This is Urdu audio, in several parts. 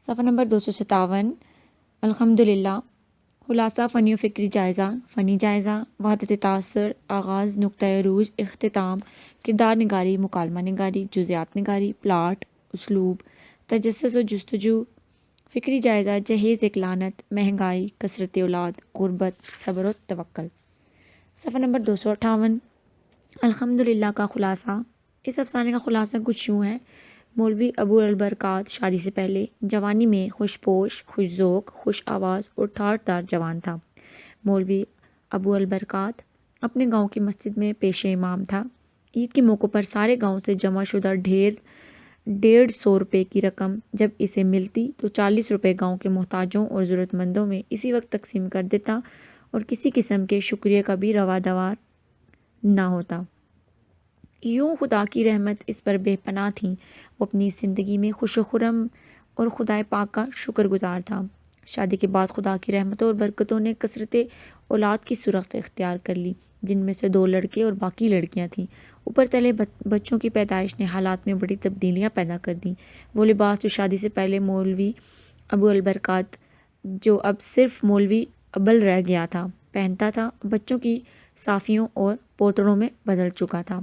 صفحہ نمبر 257 الحمدللہ خلاصہ فنی و فکری جائزہ فنی جائزہ وحدت تاثر آغاز نقطۂ عروج اختتام کردار نگاری مکالمہ نگاری جزیات نگاری پلاٹ اسلوب تجسس و جستجو فکری جائزہ جہیز ایک لعنت مہنگائی کثرت اولاد غربت صبر و توکل صفحہ نمبر 258 الحمدللہ کا خلاصہ اس افسانے کا خلاصہ کچھ یوں ہے۔ مولوی ابو البرکات شادی سے پہلے جوانی میں خوش پوش خوش ذوق خوش آواز اور ٹھاٹ دار جوان تھا۔ مولوی ابو البرکات اپنے گاؤں کی مسجد میں پیش امام تھا۔ عید کے موقع پر سارے گاؤں سے جمع شدہ 150 روپے کی رقم جب اسے ملتی تو 40 روپے گاؤں کے محتاجوں اور ضرورت مندوں میں اسی وقت تقسیم کر دیتا اور کسی قسم کے شکریہ کا بھی روادار نہ ہوتا۔ یوں خدا کی رحمت اس پر بے پناہ تھی۔ وہ اپنی زندگی میں خوش و خرم اور خدائے پاک کا شکر گزار تھا۔ شادی کے بعد خدا کی رحمتوں اور برکتوں نے کثرت اولاد کی صورت اختیار کر لی، جن میں سے 2 لڑکے اور باقی لڑکیاں تھیں۔ اوپر تلے بچوں کی پیدائش نے حالات میں بڑی تبدیلیاں پیدا کر دیں۔ وہ لباس جو شادی سے پہلے مولوی ابو البرکات، جو اب صرف مولوی ابل رہ گیا تھا، پہنتا تھا، بچوں کی صافیوں اور پوتڑوں میں بدل چکا تھا۔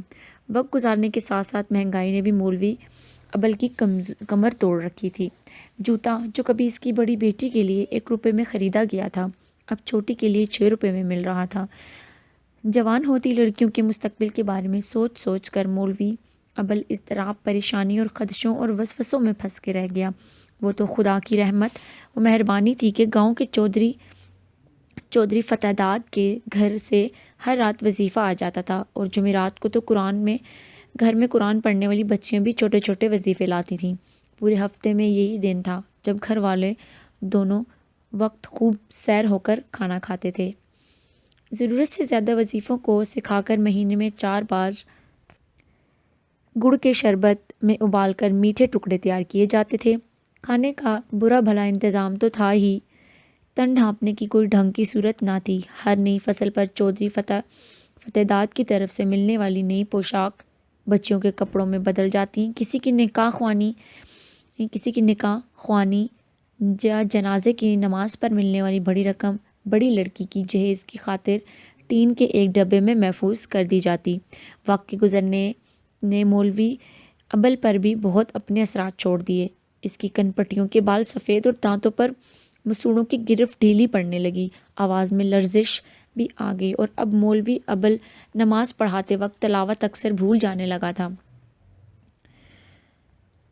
وقت گزارنے کے ساتھ ساتھ مہنگائی نے بھی مولوی ابل کی کمر توڑ رکھی تھی۔ جوتا جو کبھی اس کی بڑی بیٹی کے لیے 1 روپے میں خریدا گیا تھا، اب چھوٹی کے لیے 6 روپے میں مل رہا تھا۔ جوان ہوتی لڑکیوں کے مستقبل کے بارے میں سوچ سوچ کر مولوی ابل اضطراب، پریشانی اور خدشوں اور وسوسوں میں پھنس کے رہ گیا۔ وہ تو خدا کی رحمت و مہربانی تھی کہ گاؤں کے چودھری فتح داد کے گھر سے ہر رات وظیفہ آ جاتا تھا، اور جمعرات کو تو گھر میں قرآن پڑھنے والی بچیاں بھی چھوٹے چھوٹے وظیفے لاتی تھیں۔ پورے ہفتے میں یہی دن تھا جب گھر والے دونوں وقت خوب سیر ہو کر کھانا کھاتے تھے۔ ضرورت سے زیادہ وظیفوں کو سکھا کر مہینے میں 4 بار گڑ کے شربت میں ابال کر میٹھے ٹکڑے تیار کیے جاتے تھے۔ کھانے کا برا بھلا انتظام تو تھا ہی، تن ڈھانپنے کی کوئی ڈھنگ کی صورت نہ تھی۔ ہر نئی فصل پر چودھری فتح داد کی طرف سے ملنے والی نئی پوشاک بچیوں کے کپڑوں میں بدل جاتی۔ کسی کی نکاح خوانی یا جنازے کی نماز پر ملنے والی بڑی رقم بڑی لڑکی کی جہیز کی خاطر ٹین کے ایک ڈبے میں محفوظ کر دی جاتی۔ وقت کے گزرنے نے مولوی ابل پر بھی بہت اپنے اثرات چھوڑ دیے۔ اس کی کنپٹیوں کے بال سفید اور دانتوں پر مسوڑوں کی گرفت ڈھیلی پڑنے لگی، آواز میں لرزش بھی آ گئی، اور اب مولوی ابل نماز پڑھاتے وقت تلاوت اکثر بھول جانے لگا تھا۔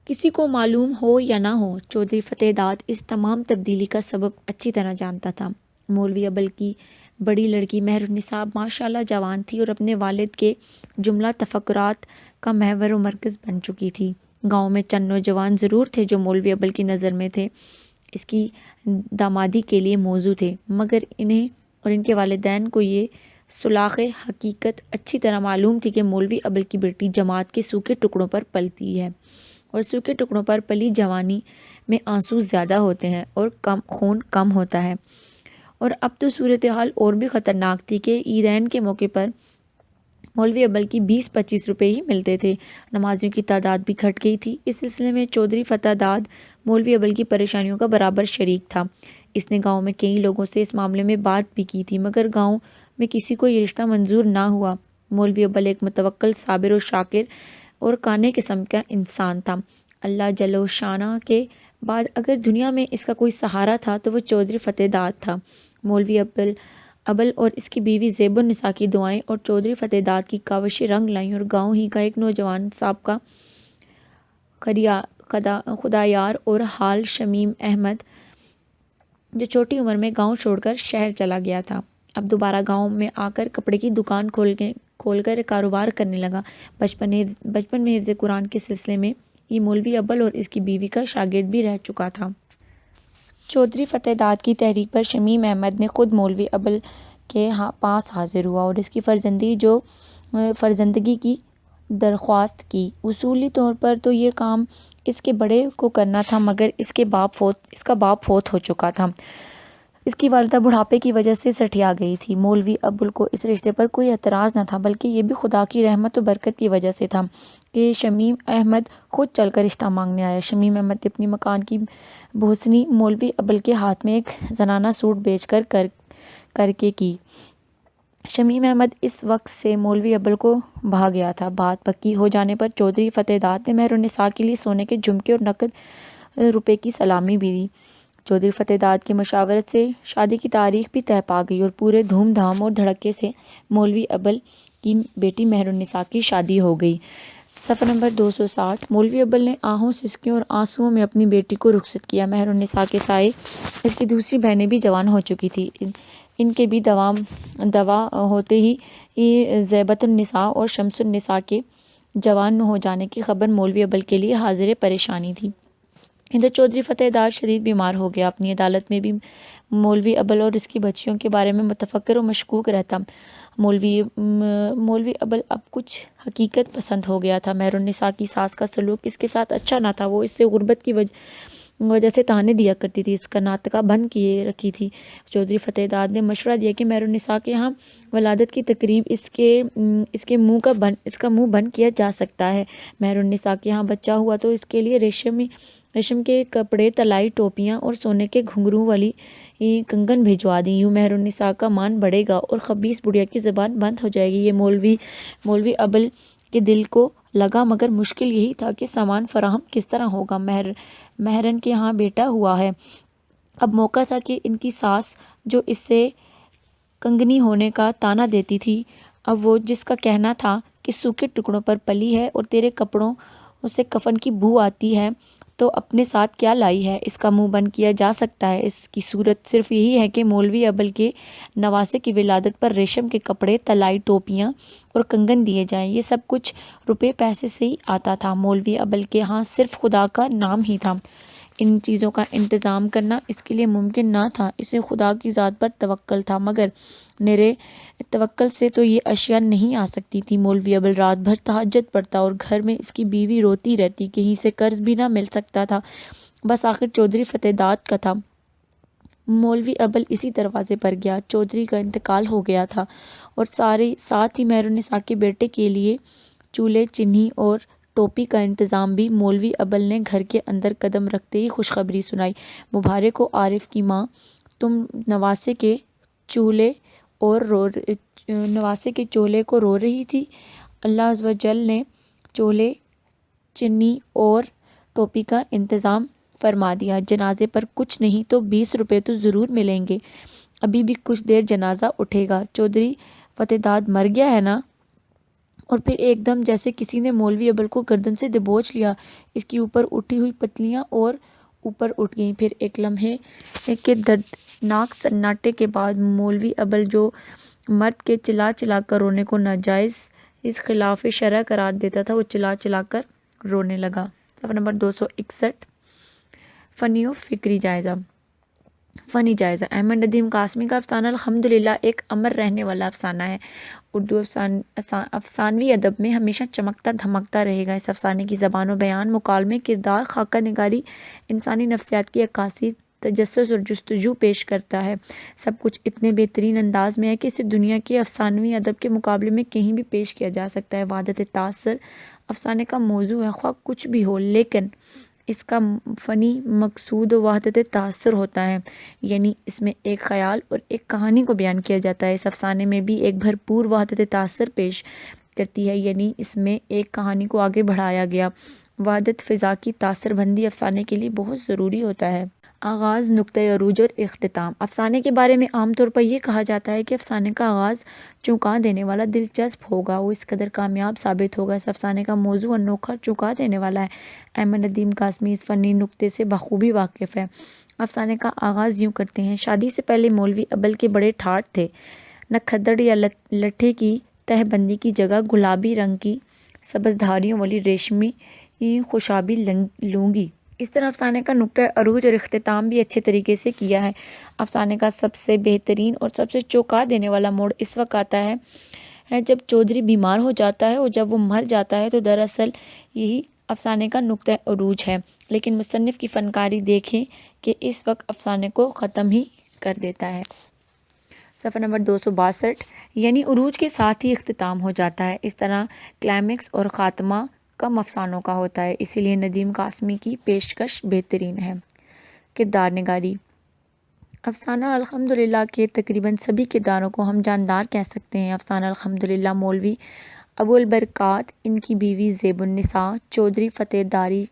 کسی کو معلوم ہو یا نہ ہو، چودھری فتح داد اس تمام تبدیلی کا سبب اچھی طرح جانتا تھا۔ مولوی ابل کی بڑی لڑکی مہر النساء ماشاءاللہ جوان تھی اور اپنے والد کے جملہ تفکرات کا محور و مرکز بن چکی تھی۔ گاؤں میں چند نوجوان ضرور تھے جو مولوی ابل کی نظر میں تھے، اس کی دامادی کے لیے موزوں تھے، مگر انہیں اور ان کے والدین کو یہ سلاخ حقیقت اچھی طرح معلوم تھی کہ مولوی ابل کی بیٹی جماعت کے سوکھے ٹکڑوں پر پلتی ہے، اور سوکھے ٹکڑوں پر پلی جوانی میں آنسو زیادہ ہوتے ہیں اور خون کم ہوتا ہے۔ اور اب تو صورتحال اور بھی خطرناک تھی کہ عیدین کے موقع پر مولوی ابل کی 20-25 روپے ہی ملتے تھے۔ نمازیوں کی تعداد بھی گھٹ گئی تھی۔ اس سلسلے میں چودھری فتح داد مولوی ابل کی پریشانیوں کا برابر شریک تھا۔ اس نے گاؤں میں کئی لوگوں سے اس معاملے میں بات بھی کی تھی، مگر گاؤں میں کسی کو یہ رشتہ منظور نہ ہوا۔ مولوی ابل ایک متوکل، صابر و شاکر اور کانے قسم کا انسان تھا۔ اللہ جل و شانہ کے بعد اگر دنیا میں اس کا کوئی سہارا تھا تو وہ چودھری فتح داد تھا۔ مولوی ابل اور اس کی بیوی زیب النساء کی دعائیں اور چودھری فتح داد کی کاوشیں رنگ لائیں، اور گاؤں ہی کا ایک نوجوان سابقہ خدایار اور حال شمیم احمد، جو چھوٹی عمر میں گاؤں چھوڑ کر شہر چلا گیا تھا، اب دوبارہ گاؤں میں آ کر کپڑے کی دکان کھول کر کاروبار کرنے لگا۔ بچپن میں حفظ قرآن کے سلسلے میں یہ مولوی ابل اور اس کی بیوی کا شاگرد بھی رہ چکا تھا۔ چودھری فتح داد کی تحریک پر شمیم احمد نے خود مولوی ابل کے پاس حاضر ہوا اور اس کی فرزندگی کی درخواست کی۔ اصولی طور پر تو یہ کام اس کے بڑے کو کرنا تھا، مگر اس کا باپ فوت ہو چکا تھا۔ اس کی والدہ بڑھاپے کی وجہ سے سٹھیا گئی تھی۔ مولوی ابل کو اس رشتے پر کوئی اعتراض نہ تھا، بلکہ یہ بھی خدا کی رحمت و برکت کی وجہ سے تھا کہ شمیم احمد خود چل کر رشتہ مانگنے آیا۔ شمیم احمد نے اپنی مکان کی بوسنی مولوی ابل کے ہاتھ میں ایک زنانہ سوٹ بیچ کر کے کی۔ شمیم احمد اس وقت سے مولوی ابل کو بھا گیا تھا۔ بات پکی ہو جانے پر چودھری فتح داد نے مہر النساء کے لیے سونے کے جھمکے اور نقد روپے کی سلامی بھی دی۔ چودھری فتح داد کی مشاورت سے شادی کی تاریخ بھی طے پا گئی اور پورے دھوم دھام اور دھڑکے سے مولوی ابل کی بیٹی مہر النساء کی شادی ہو گئی۔ صفحہ نمبر 260۔ مولوی ابل نے آہوں سسکیوں اور آنسوؤں میں اپنی بیٹی کو رخصت کیا۔ مہر النساء کے سائے اس کی دوسری بہنیں بھی جوان ہو چکی تھیں۔ ان کے بھی دوا ہوتے ہی زیبۃ النساء اور شمس النساء کے جوان ہو جانے کی خبر مولوی ابل کے لیے حاضر پریشانی تھی۔ ادھر چودھری فتح داد شدید بیمار ہو گیا۔ اپنی عدالت میں بھی مولوی ابل اور اس کی بچیوں کے بارے میں متفکر و مشکوک رہتا۔ مولوی ابل اب کچھ حقیقت پسند ہو گیا تھا۔ مہر النساء کی ساس کا سلوک اس کے ساتھ اچھا نہ تھا۔ وہ اس سے غربت کی وجہ سے طعنے دیا کرتی تھی، اس کا ناطقہ بند کیے رکھی تھی۔ چودھری فتح داد نے مشورہ دیا کہ مہر النساء کے یہاں ولادت کی تقریب اس کا منہ بند کیا جا سکتا ہے۔ مہر النساء کے یہاں بچہ ہوا تو اس کے لیے ریشم کے کپڑے، طلائی ٹوپیاں اور سونے کے گھنگروں والی کنگن بھجوا دیں۔ یوں مہر النساء کا مان بڑھے گا اور خبیث بڑھیا کی زبان بند ہو جائے گی۔ یہ مولوی ابل کے دل کو لگا، مگر مشکل یہی تھا کہ سامان فراہم کس طرح ہوگا۔ مہرن کے ہاں بیٹا ہوا ہے۔ اب موقع تھا کہ ان کی ساس جو اس سے کنگنی ہونے کا طعنہ دیتی تھی، اب وہ جس کا کہنا تھا کہ سوکھے ٹکڑوں پر پلی ہے اور تیرے کپڑوں سے کفن کی بو آتی ہے، تو اپنے ساتھ کیا لائی ہے، اس کا منہ بند کیا جا سکتا ہے۔ اس کی صورت صرف یہی ہے کہ مولوی ابل کے نواسے کی ولادت پر ریشم کے کپڑے، طلائی ٹوپیاں اور کنگن دیے جائیں۔ یہ سب کچھ روپے پیسے سے ہی آتا تھا۔ مولوی ابل کے ہاں صرف خدا کا نام ہی تھا۔ ان چیزوں کا انتظام کرنا اس کے لیے ممکن نہ تھا۔ اسے خدا کی ذات پر توکل تھا، مگر نرے توکل سے تو یہ اشیاء نہیں آ سکتی تھی۔ مولوی ابل رات بھر تہجد پڑھتا اور گھر میں اس کی بیوی روتی رہتی، کہیں سے قرض بھی نہ مل سکتا تھا۔ بس آخر چودھری فتح داد کا تھا۔ مولوی ابل اسی دروازے پر گیا۔ چودھری کا انتقال ہو گیا تھا اور ساتھ ہی مہر النساء کے بیٹے کے لیے چولے، چنی اور ٹوپی کا انتظام بھی۔ مولوی ابل نے گھر کے اندر قدم رکھتے ہی خوشخبری سنائی۔ مبارک ہو عارف کی ماں، تم نواسے کے چولے کو رو رہی تھی۔ اللہ عز و جل نے چولے، چنی اور ٹوپی کا انتظام فرما دیا۔ جنازے پر کچھ نہیں تو 20 روپے تو ضرور ملیں گے۔ ابھی بھی کچھ دیر جنازہ اٹھے گا۔ چودھری فتح داد مر گیا ہے نا؟ اور پھر ایک دم جیسے کسی نے مولوی ابل کو گردن سے دبوچ لیا، اس کی اوپر اٹھی ہوئی پتلیاں اور اوپر اٹھ گئیں۔ پھر ایک لمحے کے دردناک سناٹے کے بعد مولوی ابل جو مرد کے چلا چلا کر رونے کو ناجائز اس خلاف شرع قرار دیتا تھا، وہ چلا چلا کر رونے لگا۔ صفحہ نمبر 261۔ فنی و فکری جائزہ۔ فنی جائزہ۔ احمد ندیم قاسمی کا افسانہ الحمدللہ ایک امر رہنے والا افسانہ ہے۔ اردو افسانوی ادب میں ہمیشہ چمکتا دھمکتا رہے گا۔ اس افسانے کی زبان و بیان، مکالمے، کردار، خاکہ نگاری انسانی نفسیات کی عکاسی، تجسس اور جستجو پیش کرتا ہے۔ سب کچھ اتنے بہترین انداز میں ہے کہ اسے دنیا کے افسانوی ادب کے مقابلے میں کہیں بھی پیش کیا جا سکتا ہے۔ وحدت تاثر افسانے کا موضوع ہے، خواہ کچھ بھی ہو، لیکن اس کا فنی مقصود وحدت تاثر ہوتا ہے، یعنی اس میں ایک خیال اور ایک کہانی کو بیان کیا جاتا ہے۔ اس افسانے میں بھی ایک بھرپور وحدت تاثر پیش کرتی ہے، یعنی اس میں ایک کہانی کو آگے بڑھایا گیا۔ وحدت فضا کی تاثر بندی افسانے کے لیے بہت ضروری ہوتا ہے۔ آغاز، نقطۂ عروج اور اختتام۔ افسانے کے بارے میں عام طور پر یہ کہا جاتا ہے کہ افسانے کا آغاز چونکا دینے والا، دلچسپ ہوگا، وہ اس قدر کامیاب ثابت ہوگا۔ اس افسانے کا موضوع انوکھا، چونکا دینے والا ہے۔ احمد ندیم قاسمی اس فنی نکتے سے بخوبی واقف ہے۔ افسانے کا آغاز یوں کرتے ہیں: شادی سے پہلے مولوی ابل کے بڑے ٹھاٹھ تھے۔ نہ کھدڑ یا لٹھے کی تہ بندی کی جگہ گلابی رنگ کی سبز دھاریوں والی ریشمی خوشابی لونگی۔ اس طرح افسانے کا نقطۂ عروج اور اختتام بھی اچھے طریقے سے کیا ہے۔ افسانے کا سب سے بہترین اور سب سے چونکا دینے والا موڑ اس وقت آتا ہے جب چودھری بیمار ہو جاتا ہے اور جب وہ مر جاتا ہے، تو دراصل یہی افسانے کا نقطۂ عروج ہے۔ لیکن مصنف کی فنکاری دیکھیں کہ اس وقت افسانے کو ختم ہی کر دیتا ہے۔ صفحہ نمبر 262، یعنی عروج کے ساتھ ہی اختتام ہو جاتا ہے۔ اس طرح کلائمیکس اور خاتمہ کم افسانوں کا ہوتا ہے، اسی لیے ندیم قاسمی کی پیشکش بہترین ہے۔ کردار نگاری۔ افسانہ الحمدللہ کے تقریباً سبھی کرداروں کو ہم جاندار کہہ سکتے ہیں۔ افسانہ الحمدللہ مولوی ابو البرکات، ان کی بیوی زیب النساء، چودھری فتح داری،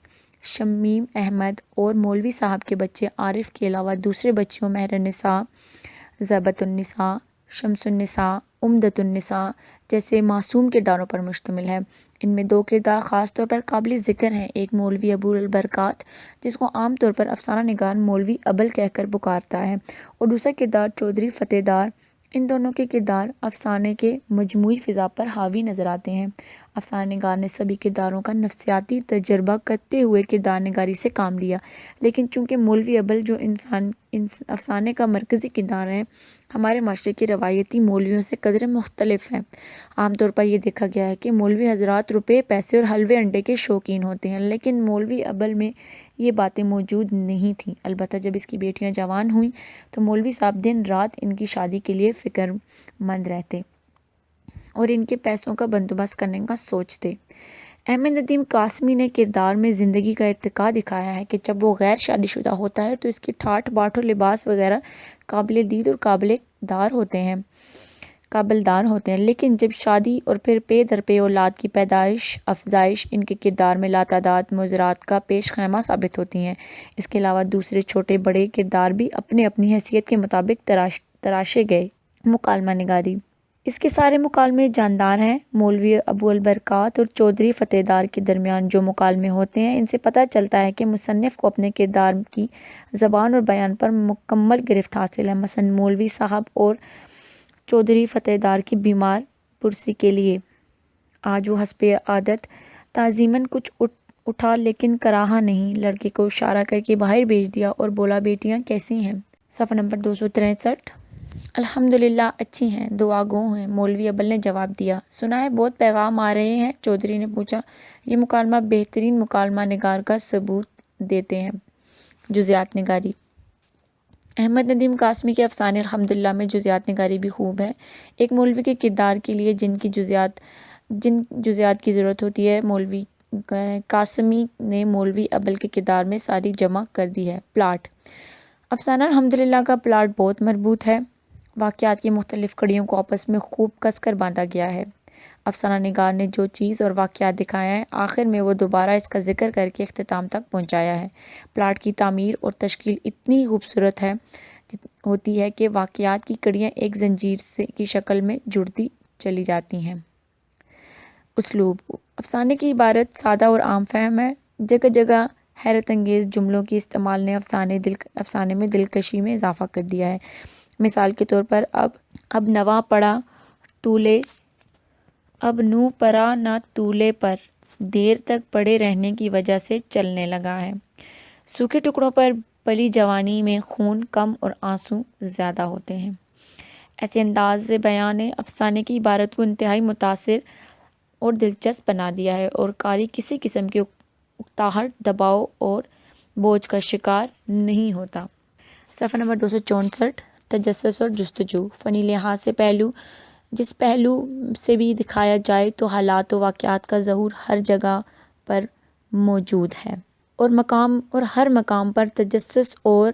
شمیم احمد اور مولوی صاحب کے بچے عارف کے علاوہ دوسرے بچیوں مہر النساء، زیبۃ النساء، شمس النساء، عمدۃ النساء جیسے معصوم کرداروں پر مشتمل ہے۔ ان میں دو کردار خاص طور پر قابل ذکر ہیں، ایک مولوی ابو البرکات جس کو عام طور پر افسانہ نگار مولوی ابل کہہ کر پکارتا ہے، اور دوسرا کردار چودھری فتح دار۔ ان دونوں کے کردار افسانے کے مجموعی فضا پر حاوی نظر آتے ہیں۔ افسانہ نگار نے سبھی کرداروں کا نفسیاتی تجربہ کرتے ہوئے کردار نگاری سے کام لیا، لیکن چونکہ مولوی ابل جو افسانے کا مرکزی کردار ہے، ہمارے معاشرے کے روایتی مولویوں سے قدرے مختلف ہے۔ عام طور پر یہ دیکھا گیا ہے کہ مولوی حضرات روپے، پیسے اور حلوے انڈے کے شوقین ہوتے ہیں، لیکن مولوی ابل میں یہ باتیں موجود نہیں تھیں۔ البتہ جب اس کی بیٹیاں جوان ہوئیں تو مولوی صاحب دن رات ان کی شادی کے لیے فکر مند رہتے اور ان کے پیسوں کا بندوبست کرنے کا سوچتے۔ احمد ندیم قاسمی نے کردار میں زندگی کا ارتقا دکھایا ہے کہ جب وہ غیر شادی شدہ ہوتا ہے تو اس کی ٹھاٹھ باٹھ اور لباس وغیرہ قابل دید اور قابل دار ہوتے ہیں، لیکن جب شادی اور پھر پے در پے اولاد کی پیدائش افزائش ان کے کردار میں لاتعداد معضرات کا پیش خیمہ ثابت ہوتی ہیں۔ اس کے علاوہ دوسرے چھوٹے بڑے کردار بھی اپنی اپنی حیثیت کے مطابق تراشے گئے۔ مکالمہ نگاری۔ اس کے سارے مکالمے جاندار ہیں۔ مولوی ابو البرکات اور چودھری فتح دار کے درمیان جو مکالمے ہوتے ہیں، ان سے پتہ چلتا ہے کہ مصنف کو اپنے کردار کی زبان اور بیان پر مکمل گرفت حاصل ہے۔ مثلاً مولوی صاحب اور چودھری فتح دار کی بیمار پرسی کے لیے آج وہ حسب عادت تعظیماً کچھ اٹھا لیکن کراہا نہیں، لڑکے کو اشارہ کر کے باہر بھیج دیا اور بولا بیٹیاں کیسی ہیں؟ صفحہ نمبر 263، الحمدللہ اچھی ہیں، دعا گو ہیں۔ مولوی ابل نے جواب دیا، سنا ہے بہت پیغام آ رہے ہیں۔ چودھری نے پوچھا، یہ مکالمہ بہترین مکالمہ نگار کا ثبوت دیتے ہیں۔ جزیات نگاری۔ احمد ندیم قاسمی کے افسانے الحمدللہ میں جزیات نگاری بھی خوب ہے۔ ایک مولوی کے کردار کے لیے جن جزیات کی ضرورت ہوتی ہے، مولوی قاسمی نے مولوی ابل کے کردار میں ساری جمع کر دی ہے۔ پلاٹ۔ افسانہ الحمدللہ کا پلاٹ بہت مربوط ہے۔ واقعات کی مختلف کڑیوں کو آپس میں خوب کس کر باندھا گیا ہے۔ افسانہ نگار نے جو چیز اور واقعات دکھایا ہے، آخر میں وہ دوبارہ اس کا ذکر کر کے اختتام تک پہنچایا ہے۔ پلاٹ کی تعمیر اور تشکیل اتنی خوبصورت ہوتی ہے کہ واقعات کی کڑیاں ایک زنجیر کی شکل میں جڑتی چلی جاتی ہیں۔ اسلوب۔ افسانے کی عبارت سادہ اور عام فہم ہے۔ جگہ جگہ حیرت انگیز جملوں کی استعمال نے افسانے میں دلکشی میں اضافہ کر دیا ہے۔ مثال کے طور پر اب نو پڑا نہ طولے پر، دیر تک پڑے رہنے کی وجہ سے چلنے لگا ہے۔ سوکھے ٹکڑوں پر پلی جوانی میں خون کم اور آنسو زیادہ ہوتے ہیں۔ ایسے انداز بیان نے افسانے کی عبارت کو انتہائی متاثر اور دلچسپ بنا دیا ہے اور قاری کسی قسم کی اکتاہٹ، دباؤ اور بوجھ کا شکار نہیں ہوتا۔ صفحہ نمبر 264، تجسس اور جستجو۔ فنی لحاظ سے جس پہلو سے بھی دکھایا جائے تو حالات و واقعات کا ظہور ہر جگہ پر موجود ہے اور ہر مقام پر تجسس اور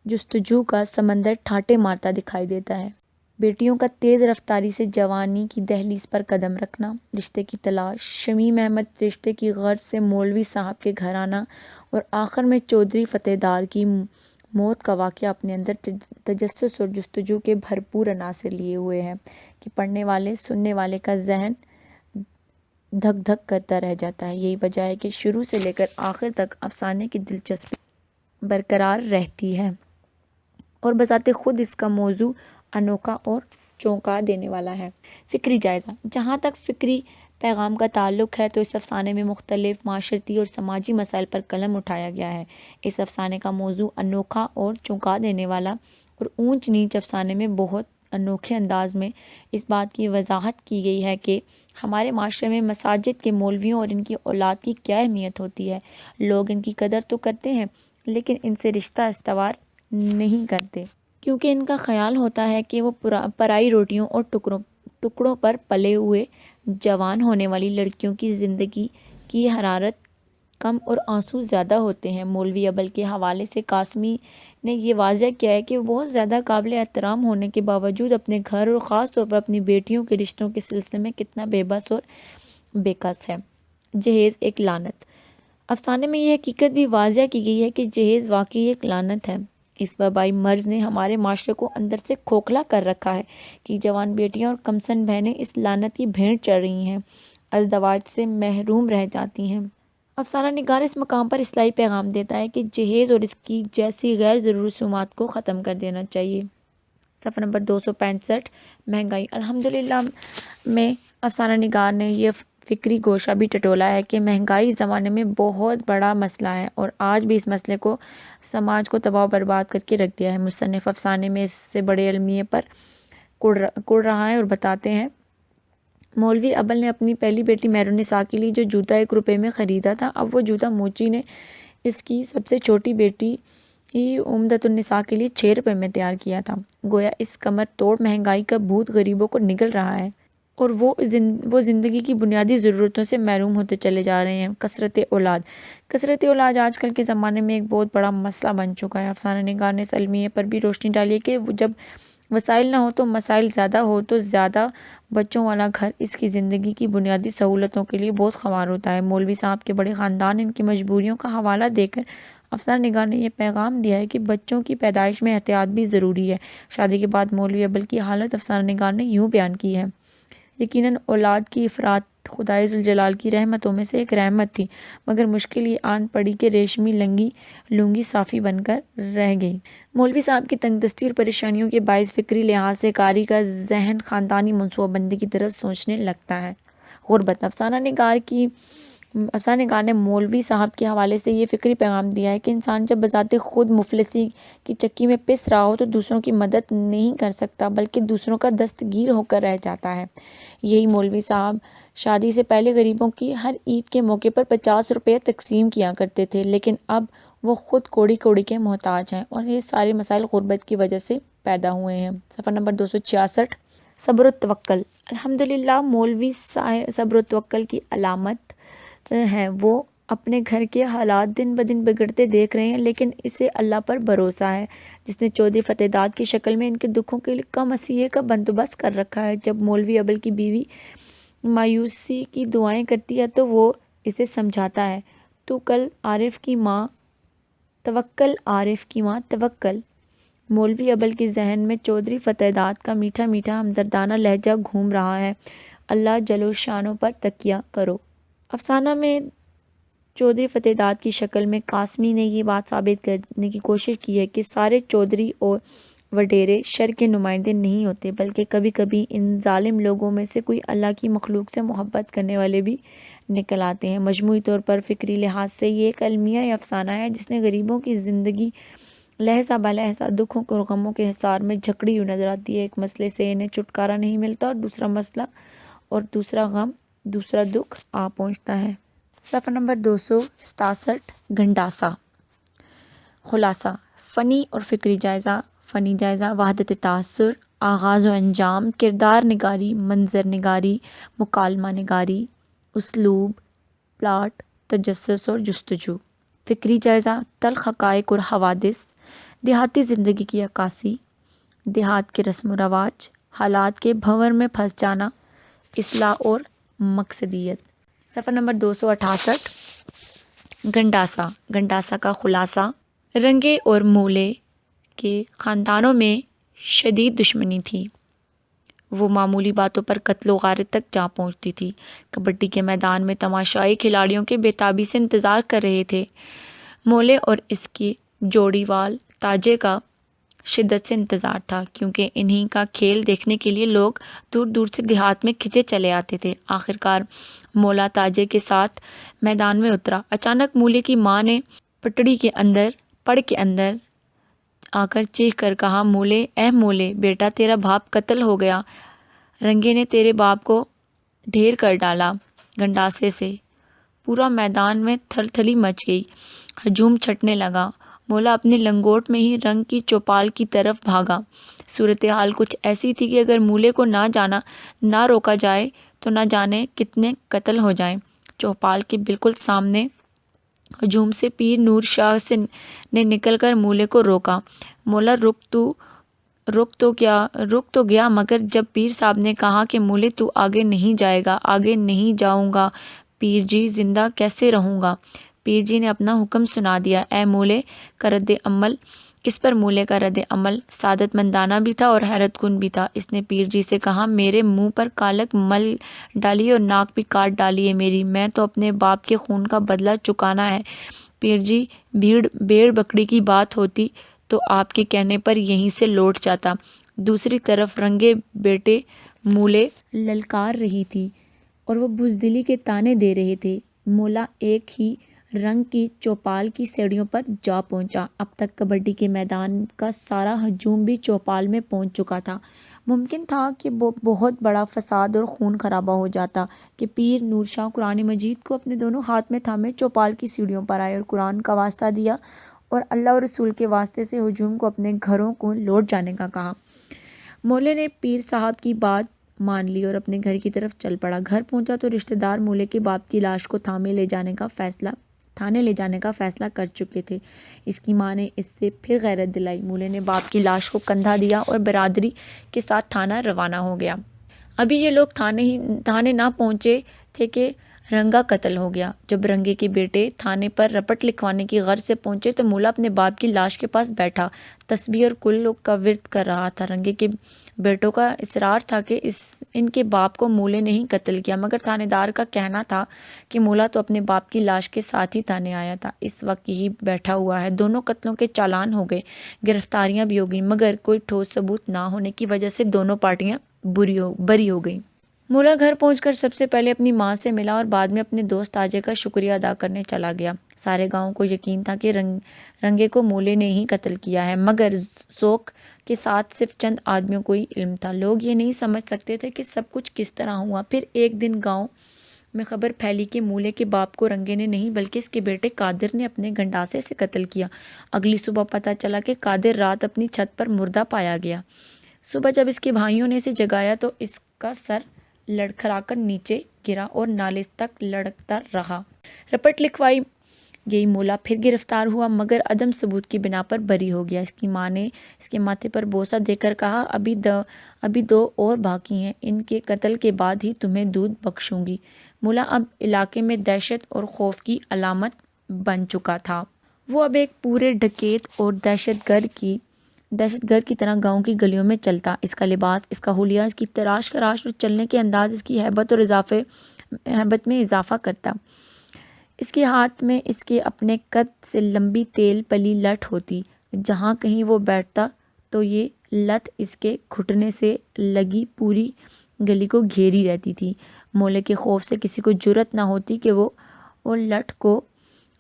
جستجو کا سمندر ٹھاٹے مارتا دکھائی دیتا ہے۔ بیٹیوں کا تیز رفتاری سے جوانی کی دہلیز پر قدم رکھنا، رشتے کی تلاش، شمیم احمد رشتے کی غرض سے مولوی صاحب کے گھر آنا اور آخر میں چودھری فتح دار کی موت کا واقعہ اپنے اندر تجسس اور جستجو کے بھرپور عناصر لیے ہوئے ہے کہ پڑھنے والے سننے والے کا ذہن دھک دھک کرتا رہ جاتا ہے۔ یہی وجہ ہے کہ شروع سے لے کر آخر تک افسانے کی دلچسپی برقرار رہتی ہے اور بذات خود اس کا موضوع انوکھا اور چونکا دینے والا ہے۔ فکری جائزہ۔ جہاں تک فکری پیغام کا تعلق ہے تو اس افسانے میں مختلف معاشرتی اور سماجی مسائل پر قلم اٹھایا گیا ہے۔ اس افسانے کا موضوع انوکھا اور چونکا دینے والا اور اونچ نیچ افسانے میں بہت انوکھے انداز میں اس بات کی وضاحت کی گئی ہے کہ ہمارے معاشرے میں مساجد کے مولویوں اور ان کی اولاد کی کیا اہمیت ہوتی ہے۔ لوگ ان کی قدر تو کرتے ہیں لیکن ان سے رشتہ استوار نہیں کرتے۔ کیونکہ ان کا خیال ہوتا ہے کہ وہ پرائی روٹیوں اور ٹکڑوں پر پلے ہوئے جوان ہونے والی لڑکیوں کی زندگی کی حرارت کم اور آنسو زیادہ ہوتے ہیں۔ مولوی ابل کے حوالے سے قاسمی نے یہ واضح کیا ہے کہ وہ بہت زیادہ قابل احترام ہونے کے باوجود اپنے گھر اور خاص طور پر اپنی بیٹیوں کے رشتوں کے سلسلے میں کتنا بے بس اور بے کس ہے۔ جہیز ایک لعنت۔ افسانے میں یہ حقیقت بھی واضح کی گئی ہے کہ جہیز واقعی ایک لعنت ہے۔ اس وبائی مرض نے ہمارے معاشرے کو اندر سے کھوکھلا کر رکھا ہے کہ جوان بیٹیاں اور کمسن بہنیں اس لعنت کی بھیٹ چڑھ رہی ہیں، ازدواج سے محروم رہ جاتی ہیں۔ افسانہ نگار اس مقام پر اصلاحی پیغام دیتا ہے کہ جہیز اور اس کی جیسی غیر ضروری رسومات کو ختم کر دینا چاہیے۔ صفحہ نمبر 265 مہنگائی۔ الحمدللہ میں افسانہ نگار نے یہ فکری گوشہ بھی ٹٹولا ہے کہ مہنگائی اس زمانے میں بہت بڑا مسئلہ ہے اور آج بھی اس مسئلے کو سماج کو تباہ و برباد کر کے رکھ دیا ہے۔ مصنف افسانے میں اس سے بڑے المیے پر کڑ رہا ہے اور بتاتے ہیں، مولوی ابل نے اپنی پہلی بیٹی مہرالنساء کے لیے جو جوتا 1 روپے میں خریدا تھا، اب وہ جوتا موچی نے اس کی سب سے چھوٹی بیٹی عمدۃ النساء کے لیے 6 روپے میں تیار کیا تھا۔ گویا اس کمر توڑ مہنگائی کا بھوت غریبوں کو نگل رہا ہے اور وہ زندگی کی بنیادی ضرورتوں سے محروم ہوتے چلے جا رہے ہیں۔ کثرت اولاد آج کل کے زمانے میں ایک بہت بڑا مسئلہ بن چکا ہے۔ افسانہ نگار نے اس المیے پر بھی روشنی ڈالی ہے کہ جب وسائل نہ ہو تو مسائل زیادہ ہو تو زیادہ بچوں والا گھر اس کی زندگی کی بنیادی سہولتوں کے لیے بہت خوار ہوتا ہے۔ مولوی صاحب کے بڑے خاندان ان کی مجبوریوں کا حوالہ دے کر افسانہ نگار نے یہ پیغام دیا ہے کہ بچوں کی پیدائش میں احتیاط بھی ضروری ہے۔ شادی کے بعد مولوی ابل کی حالت افسانہ نگار نے یوں بیان کی ہے، یقیناً اولاد کی افراط خدائے ذوالجلال کی رحمتوں میں سے ایک رحمت تھی، مگر مشکل یہ آن پڑی کہ ریشمی لنگی صافی بن کر رہ گئی۔ مولوی صاحب کی تنگ دستی اور پریشانیوں کے باعث فکری لحاظ سے قاری کا ذہن خاندانی منصوبہ بندی کی طرف سوچنے لگتا ہے۔ غربت۔ افسانہ نگار نے مولوی صاحب کے حوالے سے یہ فکری پیغام دیا ہے کہ انسان جب بذات خود مفلسی کی چکی میں پس رہا ہو تو دوسروں کی مدد نہیں کر سکتا بلکہ دوسروں کا دستگیر ہو کر رہ جاتا ہے۔ یہی مولوی صاحب شادی سے پہلے غریبوں کی ہر عید کے موقع پر 50 روپے تقسیم کیا کرتے تھے، لیکن اب وہ خود کوڑی کے محتاج ہیں اور یہ سارے مسائل غربت کی وجہ سے پیدا ہوئے ہیں۔ صفحہ نمبر 266 صبر و توکل۔ الحمدللہ مولوی صبر و توکل کی علامت ہے۔ وہ اپنے گھر کے حالات دن بدن بگڑتے دیکھ رہے ہیں، لیکن اسے اللہ پر بھروسہ ہے جس نے چودھری فتح داد کی شکل میں ان کے دکھوں کے لیے کم مسیحے کا بندوبست کر رکھا ہے۔ جب مولوی ابل کی بیوی مایوسی کی دعائیں کرتی ہے تو وہ اسے سمجھاتا ہے، توکل عارف کی ماں توکل۔ مولوی ابل کے ذہن میں چودھری فتح داد کا میٹھا میٹھا ہمدردانہ لہجہ گھوم رہا ہے، اللہ جل شانوں پر تکیہ کرو۔ افسانہ میں چودھری فتح داد کی شکل میں قاسمی نے یہ بات ثابت کرنے کی کوشش کی ہے کہ سارے چودھری اور وڈیرے شر کے نمائندے نہیں ہوتے، بلکہ کبھی کبھی ان ظالم لوگوں میں سے کوئی اللہ کی مخلوق سے محبت کرنے والے بھی نکل آتے ہیں۔ مجموعی طور پر فکری لحاظ سے یہ ایک المیہ یا افسانہ ہے جس نے غریبوں کی زندگی لہجہ بہ لہجہ دکھوں اور غموں کے حصار میں جھکڑی ہوئی نظر آتی ہے۔ ایک مسئلے سے انہیں چھٹکارا نہیں ملتا اور دوسرا مسئلہ اور دوسرا غم، دوسرا دکھ آ پہنچتا ہے۔ صفحہ نمبر 267 گنڈاسا۔ خلاصہ۔ فنی اور فکری جائزہ۔ فنی جائزہ: وحدت تاثر، آغاز و انجام، کردار نگاری، منظر نگاری، مکالمہ نگاری، اسلوب، پلاٹ، تجسس اور جستجو۔ فکری جائزہ: تلخ حقائق اور حوادث، دیہاتی زندگی کی عکاسی، دیہات کے رسم و رواج، حالات کے بھنور میں پھنس جانا، اصلاح اور مقصدیت۔ صفحہ نمبر 268 گنڈاسا۔ گنڈاسا کا خلاصہ: رنگے اور مولے کے خاندانوں میں شدید دشمنی تھی، وہ معمولی باتوں پر قتل و غارت تک جا پہنچتی تھی۔ کبڈی کے میدان میں تماشائی کھلاڑیوں کے بے تابی سے انتظار کر رہے تھے۔ مولے اور اس کے جوڑی وال تاجے کا شدت سے انتظار تھا، کیونکہ انہی کا کھیل دیکھنے کے لیے لوگ دور دور سے دیہات میں کھچے چلے آتے تھے۔ آخرکار مولا تاجے کے ساتھ میدان میں اترا۔ اچانک مولے کی ماں نے پڑ کے اندر آ کر چیخ کر کہا، مولے، اے مولے بیٹا، تیرا باپ قتل ہو گیا، رنگے نے تیرے باپ کو ڈھیر کر ڈالا۔ گنڈاسے سے پورا میدان میں تھل تھلی مچ گئی، ہجوم چھٹنے لگا مولا اپنے لنگوٹ میں ہی رنگ کی چوپال کی طرف بھاگا۔ صورتحال کچھ ایسی تھی کہ اگر مولے کو نہ روکا جائے تو نہ جانے کتنے قتل ہو جائیں۔ چوپال کے بالکل سامنے ہجوم سے پیر نور شاہ نے نکل کر مولے کو روکا۔ مولا رک تو گیا، مگر جب پیر صاحب نے کہا کہ مولے تو آگے نہیں جائے گا، آگے نہیں جاؤں گا پیر جی، زندہ کیسے رہوں گا؟ پیر جی نے اپنا حکم سنا دیا۔ اے مولے کا رد عمل اس پر مولے کا رد عمل سعادت مندانہ بھی تھا اور حیرت کن بھی تھا۔ اس نے پیر جی سے کہا، میرے منہ پر کالک مل ڈالیے اور ناک بھی کاٹ ڈالیے میری، میں تو اپنے باپ کے خون کا بدلہ چکانا ہے۔ پیر جی، بھیڑ بکری کی بات ہوتی تو آپ کے کہنے پر یہیں سے لوٹ جاتا۔ دوسری طرف رنگے بیٹے مولے للکار رہی تھی اور وہ بزدلی کے طعنے دے رہے تھے۔ مولا ایک ہی رنگ کی چوپال کی سیڑھیوں پر جا پہنچا۔ اب تک کبڈی کے میدان کا سارا ہجوم بھی چوپال میں پہنچ چکا تھا۔ ممکن تھا کہ بہت بڑا فساد اور خون خرابہ ہو جاتا کہ پیر نور شاہ قرآن مجید کو اپنے دونوں ہاتھ میں تھامے چوپال کی سیڑھیوں پر آئے اور قرآن کا واسطہ دیا اور اللہ اور رسول کے واسطے سے ہجوم کو اپنے گھروں کو لوٹ جانے کا کہا۔ مولے نے پیر صاحب کی بات مان لی اور اپنے گھر کی طرف چل پڑا۔ گھر پہنچا تو رشتہ دار مولے کے باپ کی لاش کو تھانے لے جانے کا فیصلہ کر چکے تھے۔ اس کی ماں نے اس سے پھر غیرت دلائی۔ مولے نے باپ کی لاش کو کندھا دیا اور برادری کے ساتھ تھانہ روانہ ہو گیا۔ ابھی یہ لوگ تھانے نہ پہنچے تھے کہ رنگا قتل ہو گیا۔ جب رنگے کے بیٹے تھانے پر رپٹ لکھوانے کی غرض سے پہنچے تو مولا اپنے باپ کی لاش کے پاس بیٹھا تسبیح اور کل کا ورد کر رہا تھا۔ رنگے کے بیٹوں کا اصرار تھا کہ ان کے باپ کو مولے نے ہی قتل کیا، مگر تھانے دار کا کہنا تھا کہ مولا تو اپنے باپ کی لاش کے ساتھ ہی تھانے آیا تھا، اس وقت یہی بیٹھا ہوا ہے۔ دونوں قتلوں کے چالان ہو گئے، گرفتاریاں بھی ہو گئیں، مگر کوئی ٹھوس ثبوت نہ ہونے کی وجہ سے دونوں پارٹیاں بری ہو گئیں۔ مولا گھر پہنچ کر سب سے پہلے اپنی ماں سے ملا اور بعد میں اپنے دوست تاجے کا شکریہ ادا کرنے چلا گیا۔ سارے گاؤں کو یقین تھا کہ رنگے کو مولے نے ہی قتل کیا ہے، مگر ذوق کے ساتھ صرف چند آدمیوں کو ہی علم تھا۔ لوگ یہ نہیں سمجھ سکتے تھے کہ سب کچھ کس طرح ہوا۔ پھر ایک دن گاؤں میں خبر پھیلی کہ مولے کے باپ کو رنگے نے نہیں بلکہ اس کے بیٹے قادر نے اپنے گنڈاسے سے قتل کیا۔ اگلی صبح پتہ چلا کہ قادر رات اپنی چھت پر مردہ پایا گیا۔ صبح جب اس کے بھائیوں نے اسے جگایا تو اس کا سر لڑکھڑا کر نیچے گرا اور نالے تک لڑکتا رہا۔ رپٹ لکھوائی گئی۔ مولا پھر گرفتار ہوا مگر عدم ثبوت کی بنا پر بری ہو گیا۔ اس کی ماں نے اس کے ماتھے پر بوسہ دے کر کہا، ابھی 2 اور باقی ہیں، ان کے قتل کے بعد ہی تمہیں دودھ بخشوں گی۔ مولا اب علاقے میں دہشت اور خوف کی علامت بن چکا تھا۔ وہ اب ایک پورے ڈکیت اور دہشت گرد کی طرح گاؤں کی گلیوں میں چلتا۔ اس کا لباس، اس کا حلیہ، اس کی تراش خراش اور چلنے کے انداز اس کی ہیبت میں اضافہ کرتا۔ اس کے ہاتھ میں اس کے اپنے قد سے لمبی تیل پلی لٹ ہوتی۔ جہاں کہیں وہ بیٹھتا تو یہ لت اس کے گھٹنے سے لگی پوری گلی کو گھیری رہتی تھی۔ مولے کے خوف سے کسی کو جرأت نہ ہوتی کہ وہ لٹ کو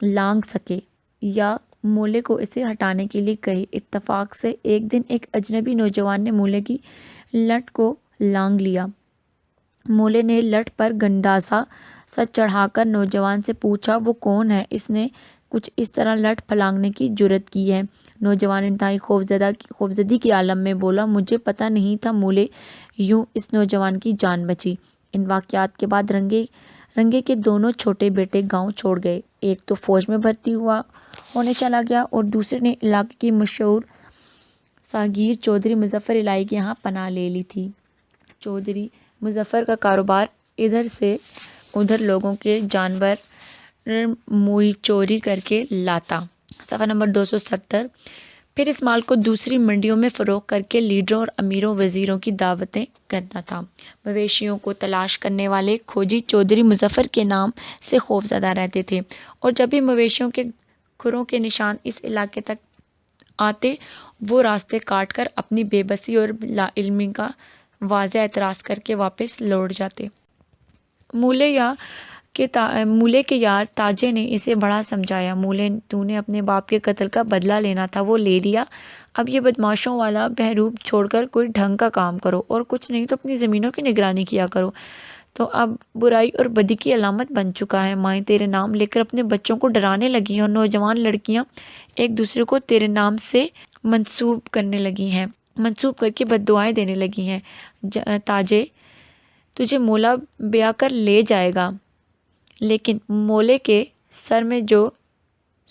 لانگ سکے یا مولے کو اسے ہٹانے کے لیے کہے۔ اتفاق سے ایک دن ایک اجنبی نوجوان نے مولے کی لٹ کو لانگ لیا۔ مولے نے لٹ پر گنڈاسا سا چڑھا کر نوجوان سے پوچھا، وہ کون ہے؟ اس نے کچھ اس طرح لٹ پھلانگنے کی جرأت کی ہے؟ نوجوان انتہائی خوفزدگی کے عالم میں بولا، مجھے پتہ نہیں تھا مولے۔ یوں اس نوجوان کی جان بچی۔ ان واقعات کے بعد رنگے کے دونوں چھوٹے بیٹے گاؤں چھوڑ گئے۔ ایک تو فوج میں بھرتی ہونے چلا گیا اور دوسرے نے علاقے کی مشہور ساگیر چودھری مظفر الہی کے یہاں پناہ لے لی تھی۔ چودھری مظفر کا کاروبار ادھر سے ادھر لوگوں کے جانور موئی چوری کر کے لاتا۔ صفحہ نمبر 270۔ پھر اس مال کو دوسری منڈیوں میں فروخت کر کے لیڈروں اور امیروں وزیروں کی دعوتیں کرتا تھا۔ مویشیوں کو تلاش کرنے والے کھوجی چودھری مظفر کے نام سے خوف زدہ رہتے تھے اور جب بھی مویشیوں کے کھروں کے نشان اس علاقے تک آتے وہ راستے کاٹ کر اپنی بے بسی اور لا علمی کا واضح اعتراض کر کے واپس لوٹ جاتے۔ مولے کے یار تاجے نے اسے بڑا سمجھایا، مولے تو نے اپنے باپ کے قتل کا بدلہ لینا تھا، وہ لے لیا، اب یہ بدماشوں والا بہروب چھوڑ کر کوئی ڈھنگ کا کام کرو اور کچھ نہیں تو اپنی زمینوں کی نگرانی کیا کرو۔ تو اب برائی اور بدی کی علامت بن چکا ہے۔ مائیں تیرے نام لے کر اپنے بچوں کو ڈرانے لگی ہیں اور نوجوان لڑکیاں ایک دوسرے کو تیرے نام سے منسوب کرنے لگی ہیں، منسوب کر کے بد دعائیں دینے لگی ہیں۔ تاجے تجھے مولا بیاہ کر لے جائے گا، لیکن مولے کے سر میں جو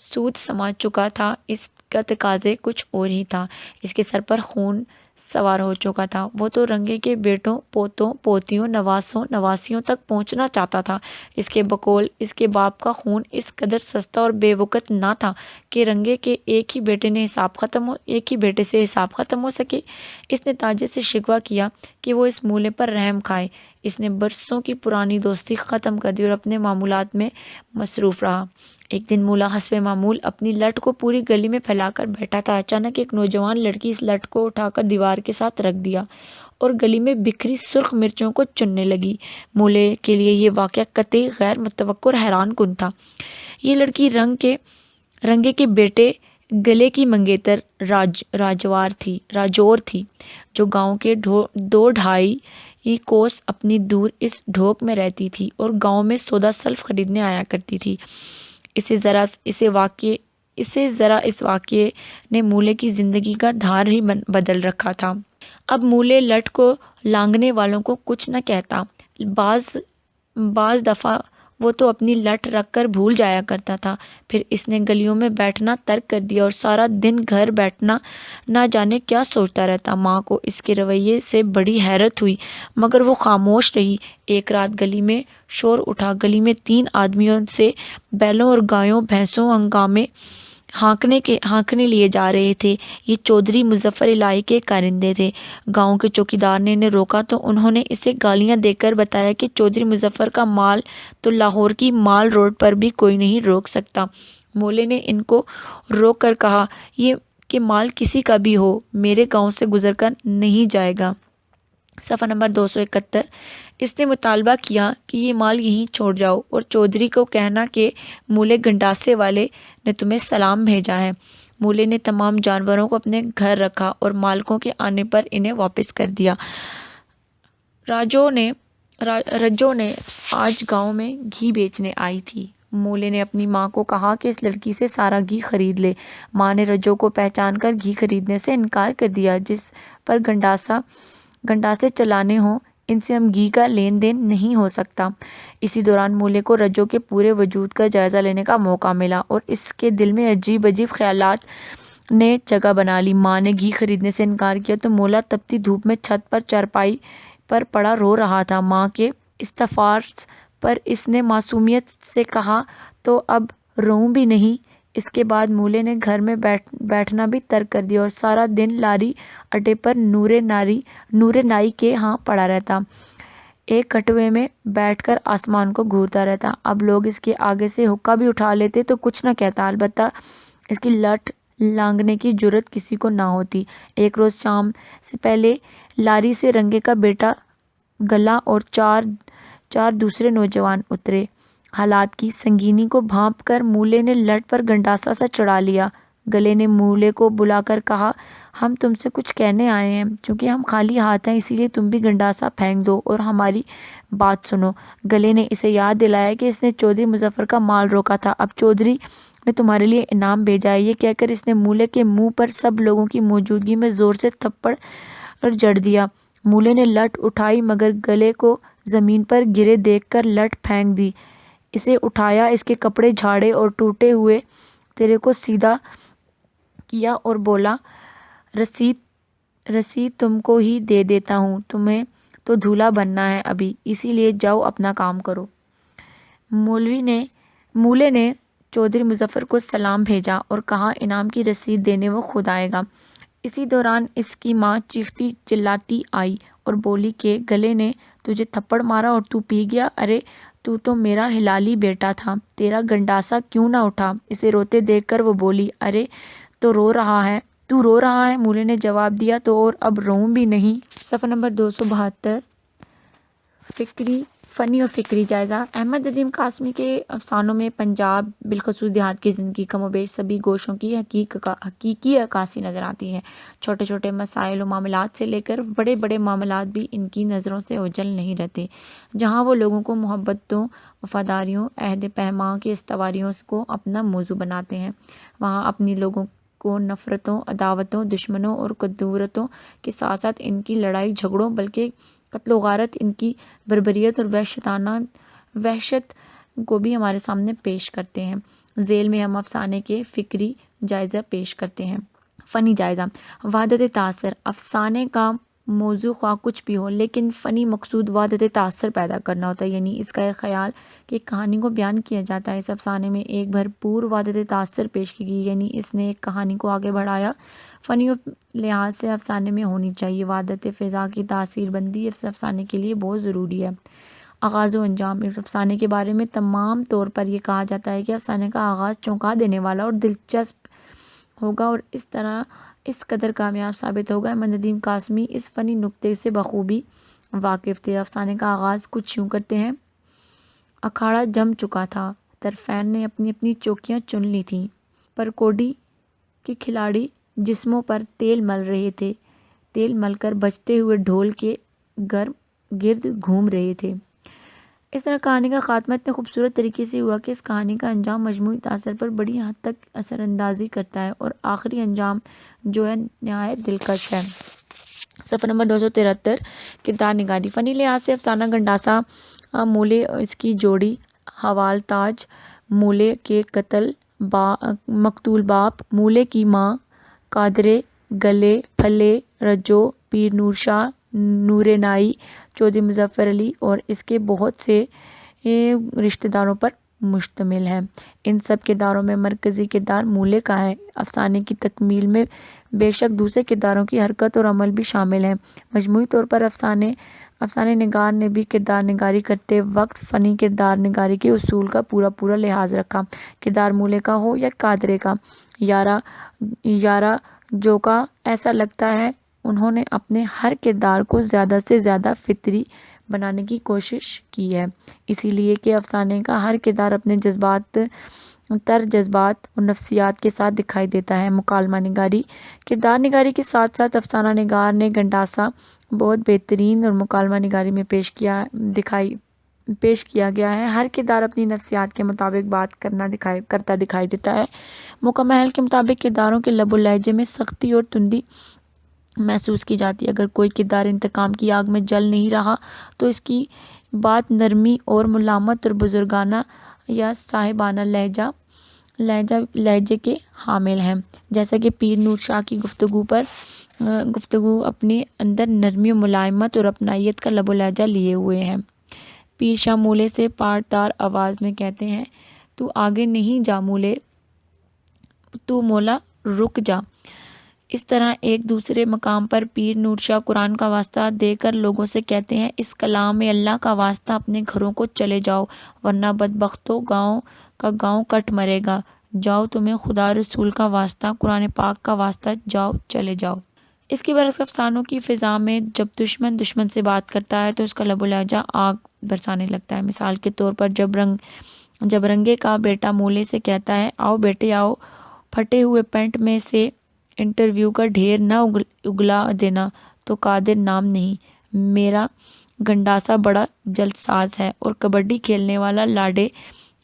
سود سما چکا تھا اس کا تقاضے کچھ اور ہی تھا۔ اس کے سر پر خون سوار ہو چکا تھا۔ وہ تو رنگے کے بیٹوں، پوتوں، پوتیوں، نواسوں، نواسیوں تک پہنچنا چاہتا تھا۔ اس کے بقول اس کے باپ کا خون اس قدر سستا اور بے وقت نہ تھا کہ رنگے کے ایک ہی بیٹے سے حساب ختم ہو سکے۔ اس نے تاجے سے شکوہ کیا کہ وہ اس مولے پر رحم کھائے۔ اس نے برسوں کی پرانی دوستی ختم کر دی اور اپنے معمولات میں مصروف رہا۔ ایک دن مولا حسب معمول اپنی لٹ کو پوری گلی میں پھیلا کر بیٹھا تھا۔ اچانک ایک نوجوان لڑکی اس لٹ کو اٹھا کر دیوار کے ساتھ رکھ دیا اور گلی میں بکھری سرخ مرچوں کو چننے لگی۔ مولے کے لیے یہ واقعہ قطعی غیر متوقع اور حیران کن تھا۔ یہ لڑکی رنگے کے بیٹے گلے کی منگیتر راجور تھی، جو گاؤں کے 2-2.5 کوس اپنی دور اس ڈھوک میں رہتی تھی اور گاؤں میں سودا سلف خریدنے آیا کرتی تھی۔ اس واقعے نے مولے کی زندگی کا دھار ہی بدل رکھا تھا۔ اب مولے لٹ کو لانگنے والوں کو کچھ نہ کہتا۔ بعض دفعہ وہ تو اپنی لٹ رکھ کر بھول جایا کرتا تھا۔ پھر اس نے گلیوں میں بیٹھنا ترک کر دیا اور سارا دن گھر بیٹھنا نہ جانے کیا سوچتا رہتا۔ ماں کو اس کے رویے سے بڑی حیرت ہوئی، مگر وہ خاموش رہی۔ ایک رات گلی میں شور اٹھا۔ گلی میں 3 آدمیوں سے بیلوں اور گایوں بھینسوں ہانکنے لیے جا رہے تھے۔ یہ چودھری مظفر الہی کے کارندے تھے۔ گاؤں کے چوکیدار نے انہیں روکا تو انہوں نے اسے گالیاں دے کر بتایا کہ چودھری مظفر کا مال تو لاہور کی مال روڈ پر بھی کوئی نہیں روک سکتا۔ مولے نے ان کو روک کر کہا، یہ کہ مال کسی کا بھی ہو، میرے گاؤں سے گزر کر نہیں جائے گا۔ صفحہ نمبر 271۔ اس نے مطالبہ کیا کہ یہ مال یہیں چھوڑ جاؤ اور چودھری کو کہنا کہ مولے گنڈاسے والے نے تمہیں سلام بھیجا ہے۔ مولے نے تمام جانوروں کو اپنے گھر رکھا اور مالکوں کے آنے پر انہیں واپس کر دیا۔ رجو نے آج گاؤں میں گھی بیچنے آئی تھی۔ مولے نے اپنی ماں کو کہا کہ اس لڑکی سے سارا گھی خرید لے۔ ماں نے رجو کو پہچان کر گھی خریدنے سے انکار کر دیا۔ جس پر گنڈاسے چلانے ہوں ان سے ہم گھی کا لین دین نہیں ہو سکتا۔ اسی دوران مولے کو رجو کے پورے وجود کا جائزہ لینے کا موقع ملا اور اس کے دل میں عجیب عجیب خیالات نے جگہ بنا لی۔ ماں نے گھی خریدنے سے انکار کیا تو مولا تپتی دھوپ میں چھت پر چارپائی پر پڑا رو رہا تھا۔ ماں کے استفسار پر اس نے معصومیت سے کہا، تو اب روؤں بھی نہیں۔ اس کے بعد مولے نے گھر میں بیٹھنا بھی ترک کر دیا اور سارا دن لاری اڈے پر نورے نائی کے ہاں پڑا رہتا، ایک کٹوے میں بیٹھ کر آسمان کو گھورتا رہتا۔ اب لوگ اس کے آگے سے حقہ بھی اٹھا لیتے تو کچھ نہ کہتا، البتہ اس کی لٹ لانگنے کی جرأت کسی کو نہ ہوتی۔ ایک روز شام سے پہلے لاری سے رنگے کا بیٹا گلا اور 4 دوسرے نوجوان اترے۔ حالات کی سنگینی کو بھانپ کر مولے نے لٹ پر گنڈاسا سا چڑھا لیا۔ گلے نے مولے کو بلا کر کہا، ہم تم سے کچھ کہنے آئے ہیں، چونکہ ہم خالی ہاتھ ہیں اسی لیے تم بھی گنڈاسا پھینک دو اور ہماری بات سنو۔ گلے نے اسے یاد دلایا کہ اس نے چودھری مظفر کا مال روکا تھا، اب چودھری نے تمہارے لیے انعام بھیجا ہے۔ یہ کہہ کر اس نے مولے کے منہ پر سب لوگوں کی موجودگی میں زور سے تھپڑ جڑ دیا۔ مولے نے لٹ اٹھائی مگر گلے کو زمین پر گرے دیکھ کر لٹ پھینک دی۔ اسے اٹھایا، اس کے کپڑے جھاڑے اور ٹوٹے ہوئے ترے کو سیدھا کیا اور بولا، رسید تم کو ہی دے دیتا ہوں، تمہیں تو دھولہا بننا ہے ابھی، اسی لیے جاؤ اپنا کام کرو۔ مولے نے چودھری مظفر کو سلام بھیجا اور کہا انعام کی رسید دینے وہ خود آئے گا۔ اسی دوران اس کی ماں چیختی چلاتی آئی اور بولی کہ گلے نے تجھے تھپڑ مارا اور تو پی گیا، ارے تو میرا ہلالی بیٹا تھا، تیرا گنڈاسا کیوں نہ اٹھا؟ اسے روتے دیکھ کر وہ بولی، ارے تو رو رہا ہے؟ مولے نے جواب دیا، تو اور اب روؤں بھی نہیں۔ صفحہ نمبر 272۔ فنی اور فکری جائزہ۔ احمد ندیم قاسمی کے افسانوں میں پنجاب بالخصوص دیہات کی زندگی کم و بیش سبھی گوشوں کی حقیقی عکاسی نظر آتی ہے۔ چھوٹے چھوٹے مسائل و معاملات سے لے کر بڑے بڑے معاملات بھی ان کی نظروں سے اوجھل نہیں رہتے۔ جہاں وہ لوگوں کو محبتوں، وفاداریوں، عہد پیمان کی استواریوں کو اپنا موضوع بناتے ہیں، وہاں اپنی لوگوں کو نفرتوں، عداوتوں، دشمنوں اور کدورتوں کے ساتھ ساتھ ان کی لڑائی جھگڑوں بلکہ قتل و غارت، ان کی بربریت اور وحشت کو بھی ہمارے سامنے پیش کرتے ہیں۔ ذیل میں ہم افسانے کے فکری جائزہ پیش کرتے ہیں۔ فنی جائزہ۔ وحدت تاثر۔ افسانے کا موضوع خواہ کچھ بھی ہو لیکن فنی مقصود وحدت تاثر پیدا کرنا ہوتا ہے، یعنی اس کا ایک خیال کہ ایک کہانی کو بیان کیا جاتا ہے۔ اس افسانے میں ایک بھرپور وحدت تاثر پیش کی گئی، یعنی اس نے ایک کہانی کو آگے بڑھایا۔ فنی لحاظ سے افسانے میں ہونی چاہیے وحدت فضا کی تاثیر بندی اس افسانے کے لیے بہت ضروری ہے۔ آغاز و انجام۔ اس افسانے کے بارے میں تمام طور پر یہ کہا جاتا ہے کہ افسانے کا آغاز چونکا دینے والا اور دلچسپ ہوگا اور اس طرح اس قدر کامیاب ثابت ہوگا۔ احمد ندیم قاسمی اس فنی نکتے سے بخوبی واقف تھے۔ افسانے کا آغاز کچھ یوں کرتے ہیں: اکھاڑا جم چکا تھا، طرفین نے اپنی اپنی چوکیاں چن لی تھیں، پر کوڈی کے کھلاڑی جسموں پر تیل مل رہے تھے، تیل مل کر بجتے ہوئے ڈھول کے گرد گھوم رہے تھے۔ اس طرح کہانی کا خاتمہ اتنے خوبصورت طریقے سے ہوا کہ اس کہانی کا انجام مجموعی تاثر پر بڑی حد تک اثر اندازی کرتا ہے اور آخری انجام جو ہے نہایت دلکش ہے۔ صفحہ نمبر 273۔ کردار نگاری۔ فنی لحاظ سے افسانہ گنڈاسا مولے اس کی جوڑی، حوال تاج، مولے کے مقتول باپ، مولے کی ماں، قادرے، گلے، پھلے، رجو، پیر نور شاہ، نور نائی، چودھری مظفر علی اور اس کے بہت سے رشتہ داروں پر مشتمل ہے۔ ان سب کرداروں میں مرکزی کردار مولے کا ہے۔ افسانے کی تکمیل میں بے شک دوسرے کرداروں کی حرکت اور عمل بھی شامل ہے۔ مجموعی طور پر افسانے نگار نے بھی کردار نگاری کرتے وقت فنی کردار نگاری کے اصول کا پورا لحاظ رکھا۔ کردار مولے کا ہو یا قادرے کا، یارا جو کا، ایسا لگتا ہے انہوں نے اپنے ہر کردار کو زیادہ سے زیادہ فطری بنانے کی کوشش کی ہے، اسی لیے کہ افسانے کا ہر کردار اپنے جذبات اور نفسیات کے ساتھ دکھائی دیتا ہے۔ مکالمہ نگاری۔ کردار نگاری کے ساتھ ساتھ افسانہ نگار نے گنڈاسا بہت بہترین اور مکالمہ نگاری میں پیش کیا گیا ہے۔ ہر کردار اپنی نفسیات کے مطابق بات کرتا دکھائی دیتا ہے۔ موقع محل کے مطابق کرداروں کے لب و لہجے میں سختی اور تندی محسوس کی جاتی ہے۔ اگر کوئی کردار انتقام کی آگ میں جل نہیں رہا تو اس کی بات نرمی اور ملامت اور بزرگانہ یا صاحبانہ لہجے کے حامل ہیں، جیسا کہ پیر نور شاہ کی گفتگو اپنے اندر نرمی و ملائمت اور اپنائیت کا لب و لہجہ لیے ہوئے ہے۔ پیر شاہ مولے سے پارٹدار آواز میں کہتے ہیں: تو آگے نہیں جا مولے، تو مولا رک جا۔ اس طرح ایک دوسرے مقام پر پیر نور شاہ قرآن کا واسطہ دے کر لوگوں سے کہتے ہیں: اس کلام اللہ کا واسطہ اپنے گھروں کو چلے جاؤ ورنہ بدبختو گاؤں کٹ مرے گا، جاؤ تمہیں خدا رسول کا واسطہ، قرآن پاک کا واسطہ، جاؤ چلے جاؤ۔ اس کے برعکس افسانوں کی فضا میں جب دشمن سے بات کرتا ہے تو اس کا لب و لہجہ آگ برسانے لگتا ہے۔ مثال کے طور پر جب رنگے کا بیٹا مولے سے کہتا ہے: آؤ بیٹے آؤ، پھٹے ہوئے پینٹ میں سے انٹرویو کا ڈھیر نہ اگلا دینا، تو قادر نام نہیں، میرا گنڈاسا بڑا جلد ساز ہے اور کبڈی کھیلنے والا لاڈے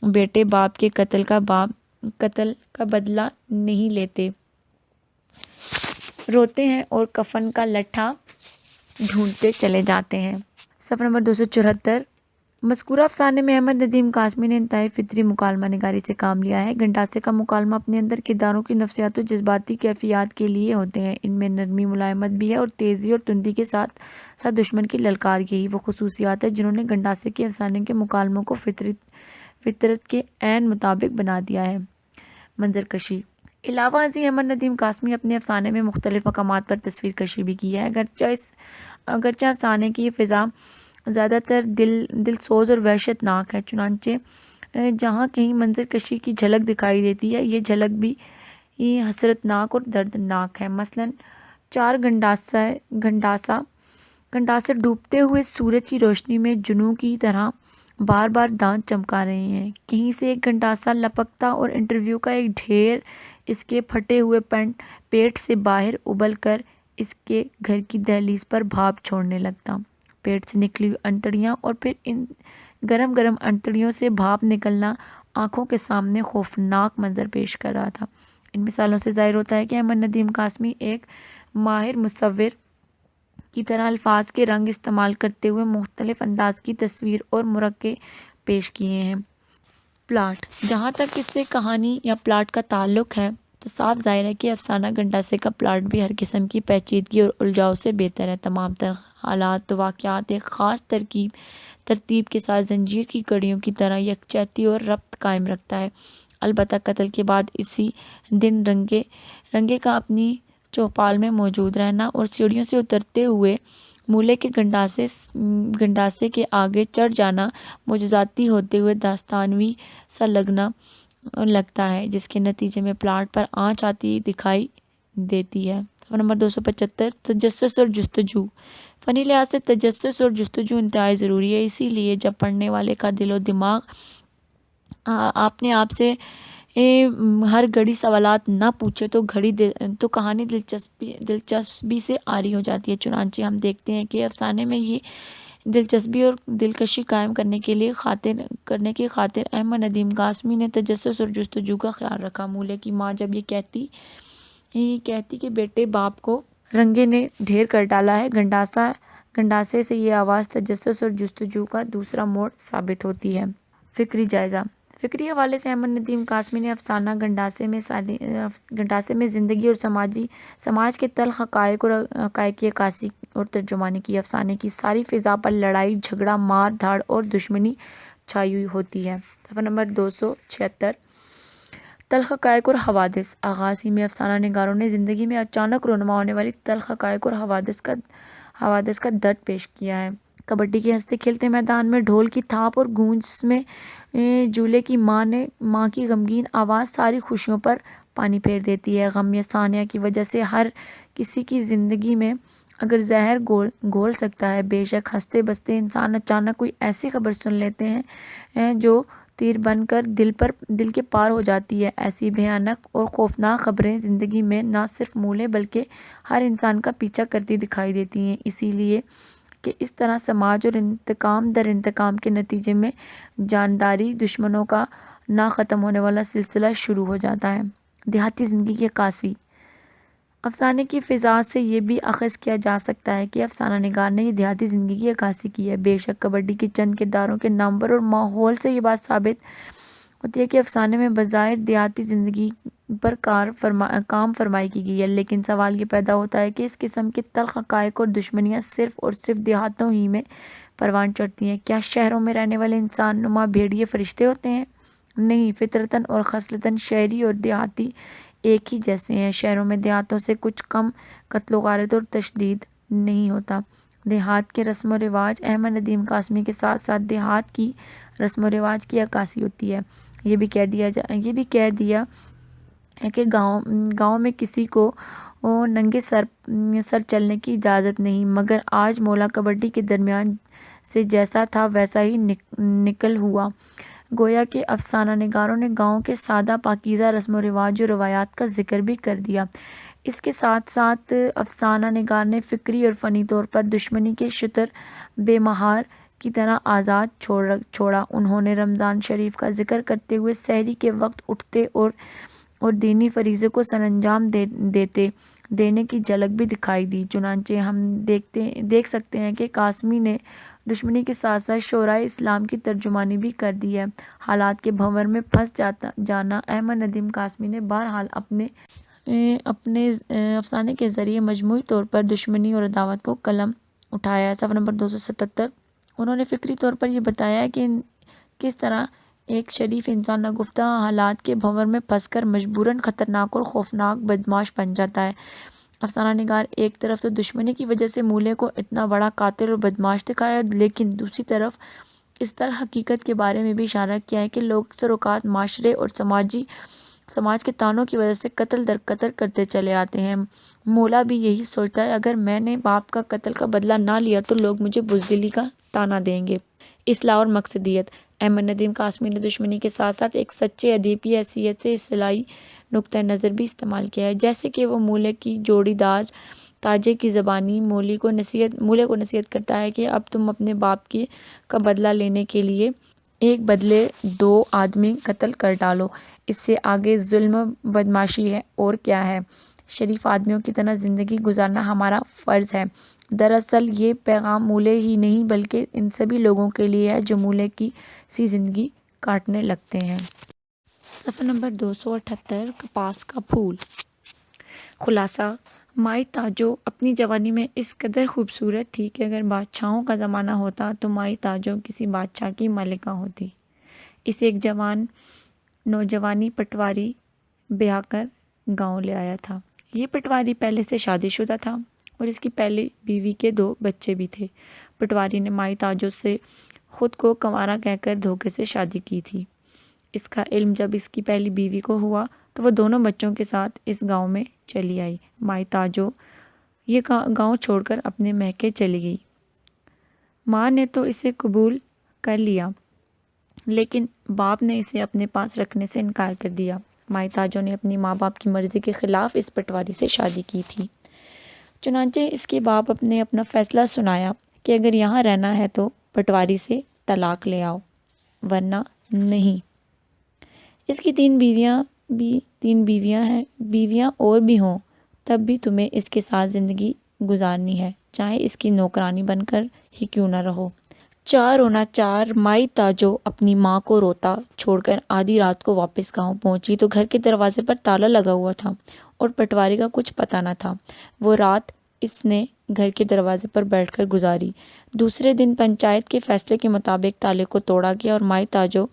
بیٹے باپ کے قتل کا بدلہ نہیں لیتے، روتے ہیں اور کفن کا لٹھا ڈھونڈتے چلے جاتے ہیں۔ صفحہ نمبر 274۔ مذکورہ افسانے میں احمد ندیم قاسمی نے انتہائی فطری مکالمہ نگاری سے کام لیا ہے۔ گنڈاسے کا مکالمہ اپنے اندر کرداروں کی نفسیات و جذباتی کیفیات کے لیے ہوتے ہیں۔ ان میں نرمی ملائمت بھی ہے اور تیزی اور تندی کے ساتھ ساتھ دشمن کی للکار، یہی وہ خصوصیات ہیں جنہوں نے گنڈاسے کے افسانے کے مکالموں کو فطرت کے عین مطابق بنا دیا ہے۔ منظر کشی۔ علاوہ ازیں احمد ندیم قاسمی اپنے افسانے میں مختلف مقامات پر تصویر کشی بھی کی ہے۔ اگرچہ افسانے کی فضا زیادہ تر دل سوز اور وحشت ناک ہے، چنانچہ جہاں کہیں منظر کشی کی جھلک دکھائی دیتی ہے، یہ جھلک بھی حسرت ناک اور دردناک ہے۔ مثلاً 4 گنڈاسا گنڈاسے ڈوبتے ہوئے سورج کی روشنی میں جنوں کی طرح بار بار دانت چمکا رہے ہیں۔ کہیں سے ایک گنڈاسا لپکتا اور انٹرویو کا ایک ڈھیر اس کے پھٹے ہوئے پیٹ سے باہر ابل کر اس کے گھر کی دہلیز پر بھاپ چھوڑنے لگتا۔ پیٹ سے نکلی ہوئی انتڑیاں اور پھر ان گرم گرم انتڑیوں سے بھاپ نکلنا آنکھوں کے سامنے خوفناک منظر پیش کر رہا تھا۔ ان مثالوں سے ظاہر ہوتا ہے کہ احمد ندیم قاسمی ایک ماہر مصور کی طرح الفاظ کے رنگ استعمال کرتے ہوئے مختلف انداز کی تصویر اور مرکے پیش کیے ہیں۔ پلاٹ: جہاں تک اس سے کہانی یا پلاٹ کا تعلق ہے تو صاف ظاہر ہے کہ افسانہ گنڈاسے کا پلاٹ بھی ہر قسم کی پیچیدگی اور الجھاؤ سے بیطر ہے۔ تمام تر حالات و واقعات ایک خاص ترتیب کے ساتھ زنجیر کی کڑیوں کی طرح یکجہتی اور ربط قائم رکھتا ہے۔ البتہ قتل کے بعد اسی دن رنگے کا اپنی چوپال میں موجود رہنا اور سیڑھیوں سے اترتے ہوئے مولے کے گنڈاسے کے آگے چڑھ جانا معجزاتی ہوتے ہوئے داستانوی سا لگتا ہے، جس کے نتیجے میں پلاٹ پر آنچ آتی دکھائی دیتی ہے۔ صفحہ نمبر 275 تجسس اور جستجو: فنی لحاظ سے تجسس اور جستجو انتہائی ضروری ہے، اسی لیے جب پڑھنے والے کا دل و دماغ اپنے آپ سے ہر گھڑی سوالات نہ پوچھے تو کہانی دلچسپی سے عاری ہو جاتی ہے۔ چنانچہ ہم دیکھتے ہیں کہ افسانے میں یہ دلچسپی اور دلکشی قائم کرنے کی خاطر احمد ندیم قاسمی نے تجسس اور جستجو کا خیال رکھا۔ مولے کی ماں جب یہ کہتی کہ بیٹے باپ کو رنگے نے ڈھیر کر ڈالا ہے، گنڈاسے سے یہ آواز تجسس اور جستجو کا دوسرا موڑ ثابت ہوتی ہے۔ فکری جائزہ: فکری حوالے سے احمد ندیم قاسمی نے افسانہ گنڈاسے میں زندگی اور سماج کے تلخ حقائق کی عکاسی اور ترجمانی کی۔ افسانے کی ساری فضا پر لڑائی جھگڑا، مار دھاڑ اور دشمنی چھائی ہوئی ہوتی ہے۔ صفحہ نمبر 276 تلخ حقائق اور حوادث: آغاز ہی میں افسانہ نگاروں نے زندگی میں اچانک رونما ہونے والی تلخ حقائق اور حوادث کا درد پیش کیا ہے۔ کبڈی کے ہنستے کھیلتے میدان میں ڈھول کی تھاپ اور گونج میں جولے کی ماں کی غمگین آواز ساری خوشیوں پر پانی پھیر دیتی ہے۔ غم یا سانیہ کی وجہ سے ہر کسی کی زندگی میں اگر زہر گھول سکتا ہے، بے شک ہنستے بستے انسان اچانک کوئی ایسی خبر سن لیتے ہیں جو تیر بن کر دل کے پار ہو جاتی ہے۔ ایسی بھیانک اور خوفناک خبریں زندگی میں نہ صرف مولے بلکہ ہر انسان کا پیچھا کرتی دکھائی دیتی ہیں، اسی لیے کہ اس طرح سماج اور انتقام در انتقام کے نتیجے میں جانداری دشمنوں کا نہ ختم ہونے والا سلسلہ شروع ہو جاتا ہے۔ دیہاتی زندگی کی عکاسی: افسانے کی فضا سے یہ بھی اخذ کیا جا سکتا ہے کہ افسانہ نگار نے یہ دیہاتی زندگی کی عکاسی کی ہے۔ بے شک کبڈی کے چند کرداروں کے نامور اور ماحول سے یہ بات ثابت ہوتی ہے کہ افسانے میں بظاہر دیہاتی زندگی پر کام فرمائی کی گئی ہے، لیکن سوال یہ پیدا ہوتا ہے کہ اس قسم کے تلخ حقائق اور دشمنیاں صرف اور صرف دیہاتوں ہی میں پروان چڑھتی ہیں؟ کیا شہروں میں رہنے والے انسان نما بھیڑیے فرشتے ہوتے ہیں؟ نہیں، فطرتاً اور خصلتاً شہری اور دیہاتی ایک ہی جیسے ہیں۔ شہروں میں دیہاتوں سے کچھ کم قتل و غارت اور تشدد نہیں ہوتا۔ دیہات کے رسم و رواج: احمد ندیم قاسمی کے ساتھ ساتھ دیہات کی رسم و رواج کی عکاسی ہوتی ہے۔ یہ بھی کہہ دیا ہے کہ گاؤں میں کسی کو ننگے سر چلنے کی اجازت نہیں، مگر آج مولا کبڈی کے درمیان سے جیسا تھا ویسا ہی نقل ہوا۔ گویا کہ افسانہ نگاروں نے گاؤں کے سادہ پاکیزہ رسم و رواج و روایات کا ذکر بھی کر دیا۔ اس کے ساتھ ساتھ افسانہ نگار نے فکری اور فنی طور پر دشمنی کے شتر بے مہار کی طرح آزاد چھوڑا۔ انہوں نے رمضان شریف کا ذکر کرتے ہوئے سحری کے وقت اٹھتے اور دینی فریضے کو سرانجام دینے کی جھلک بھی دکھائی دی۔ چنانچہ ہم دیکھ سکتے ہیں کہ قاسمی نے دشمنی کے ساتھ ساتھ شورائے اسلام کی ترجمانی بھی کر دی ہے۔ حالات کے بھنور میں پھنس جانا: احمد ندیم قاسمی نے بہرحال اپنے افسانے کے ذریعے مجموعی طور پر دشمنی اور عداوت کو قلم اٹھایا ہے۔ صفحہ نمبر 277 انہوں نے فکری طور پر یہ بتایا ہے کہ کس طرح ایک شریف انسان ناگفتہ حالات کے بھنور میں پھنس کر مجبوراً خطرناک اور خوفناک بدمعاش بن جاتا ہے۔ افسانہ نگار ایک طرف تو دشمنی کی وجہ سے مولے کو اتنا بڑا قاتل اور بدمعاش دکھایا، لیکن دوسری طرف اس طرح حقیقت کے بارے میں بھی اشارہ کیا ہے کہ لوگ اکثر اوقات معاشرے اور سماج کے تانوں کی وجہ سے قتل در قتل کرتے چلے آتے ہیں۔ مولا بھی یہی سوچتا ہے، اگر میں نے باپ کا قتل کا بدلہ نہ لیا تو لوگ مجھے بزدلی کا تانا دیں گے۔ اصلاح اور مقصدیت۔ احمد ندیم قاسمی نے دشمنی کے ساتھ ساتھ ایک سچے ادیب کی حیثیت سے اصلاحی نقطہ نظر بھی استعمال کیا ہے، جیسے کہ وہ مولے کی جوڑی دار تاجے کی زبانی مولے کو نصیحت کرتا ہے کہ اب تم اپنے باپ کا بدلہ لینے کے لیے ایک بدلے 2 آدمی قتل کر ڈالو، اس سے آگے ظلم و بدمعاشی ہے اور کیا ہے؟ شریف آدمیوں کی طرح زندگی گزارنا ہمارا فرض ہے۔ دراصل یہ پیغام مولے ہی نہیں بلکہ ان سبھی لوگوں کے لیے ہے جو مولے کی سی زندگی کاٹنے لگتے ہیں۔ صفحہ نمبر 278 کپاس کا پھول۔ خلاصہ: مائی تاجو اپنی جوانی میں اس قدر خوبصورت تھی کہ اگر بادشاہوں کا زمانہ ہوتا تو مائی تاجو کسی بادشاہ کی ملکہ ہوتی۔ اسے ایک نوجوانی پٹواری بیاہ کر گاؤں لے آیا تھا۔ یہ پٹواری پہلے سے شادی شدہ تھا اور اس کی پہلی بیوی کے 2 بچے بھی تھے۔ پٹواری نے مائی تاجو سے خود کو کنوارا کہہ کر دھوکے سے شادی کی تھی۔ اس کا علم جب اس کی پہلی بیوی کو ہوا تو وہ دونوں بچوں کے ساتھ اس گاؤں میں چلی آئی۔ مائی تاجو یہ گاؤں چھوڑ کر اپنے میکے چلی گئی۔ ماں نے تو اسے قبول کر لیا لیکن باپ نے اسے اپنے پاس رکھنے سے انکار کر دیا۔ مائی تاجو نے اپنی ماں باپ کی مرضی کے خلاف اس پٹواری سے شادی کی تھی۔ چنانچہ اس کے باپ نے اپنا فیصلہ سنایا کہ اگر یہاں رہنا ہے تو پٹواری سے طلاق لے آؤ ورنہ نہیں۔ اس کی 3 بیویاں ہیں، بیویاں اور بھی ہوں تب بھی تمہیں اس کے ساتھ زندگی گزارنی ہے، چاہے اس کی نوکرانی بن کر ہی کیوں نہ رہو۔ 4 مائی تاجو اپنی ماں کو روتا چھوڑ کر آدھی رات کو واپس گاؤں پہنچی تو گھر کے دروازے پر تالا لگا ہوا تھا اور پٹواری کا کچھ پتہ نہ تھا۔ وہ رات اس نے گھر کے دروازے پر بیٹھ کر گزاری۔ دوسرے دن پنچایت کے فیصلے کے مطابق تالے کو توڑا گیا اور مائی تاجو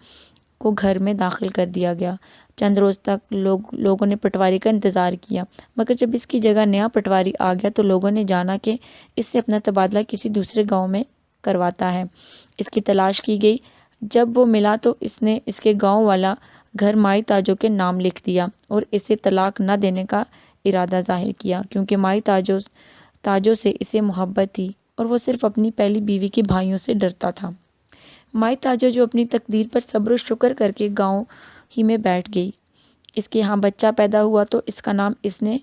کو گھر میں داخل کر دیا گیا۔ چند روز تک لوگوں نے پٹواری کا انتظار کیا، مگر جب اس کی جگہ نیا پٹواری آ گیا تو لوگوں نے جانا کہ اس سے اپنا تبادلہ کسی دوسرے گاؤں میں کرواتا ہے۔ اس کی تلاش کی گئی، جب وہ ملا تو اس نے اس کے گاؤں والا گھر مائی تاجو کے نام لکھ دیا اور اسے طلاق نہ دینے کا ارادہ ظاہر کیا، کیونکہ مائی تاجو سے اسے محبت تھی اور وہ صرف اپنی پہلی بیوی کے بھائیوں سے ڈرتا تھا۔ مائی تاجو جو اپنی تقدیر پر صبر و شکر کر کے گاؤں ہی میں بیٹھ گئی۔ اس کے ہاں بچہ پیدا ہوا تو اس کا نام اس نے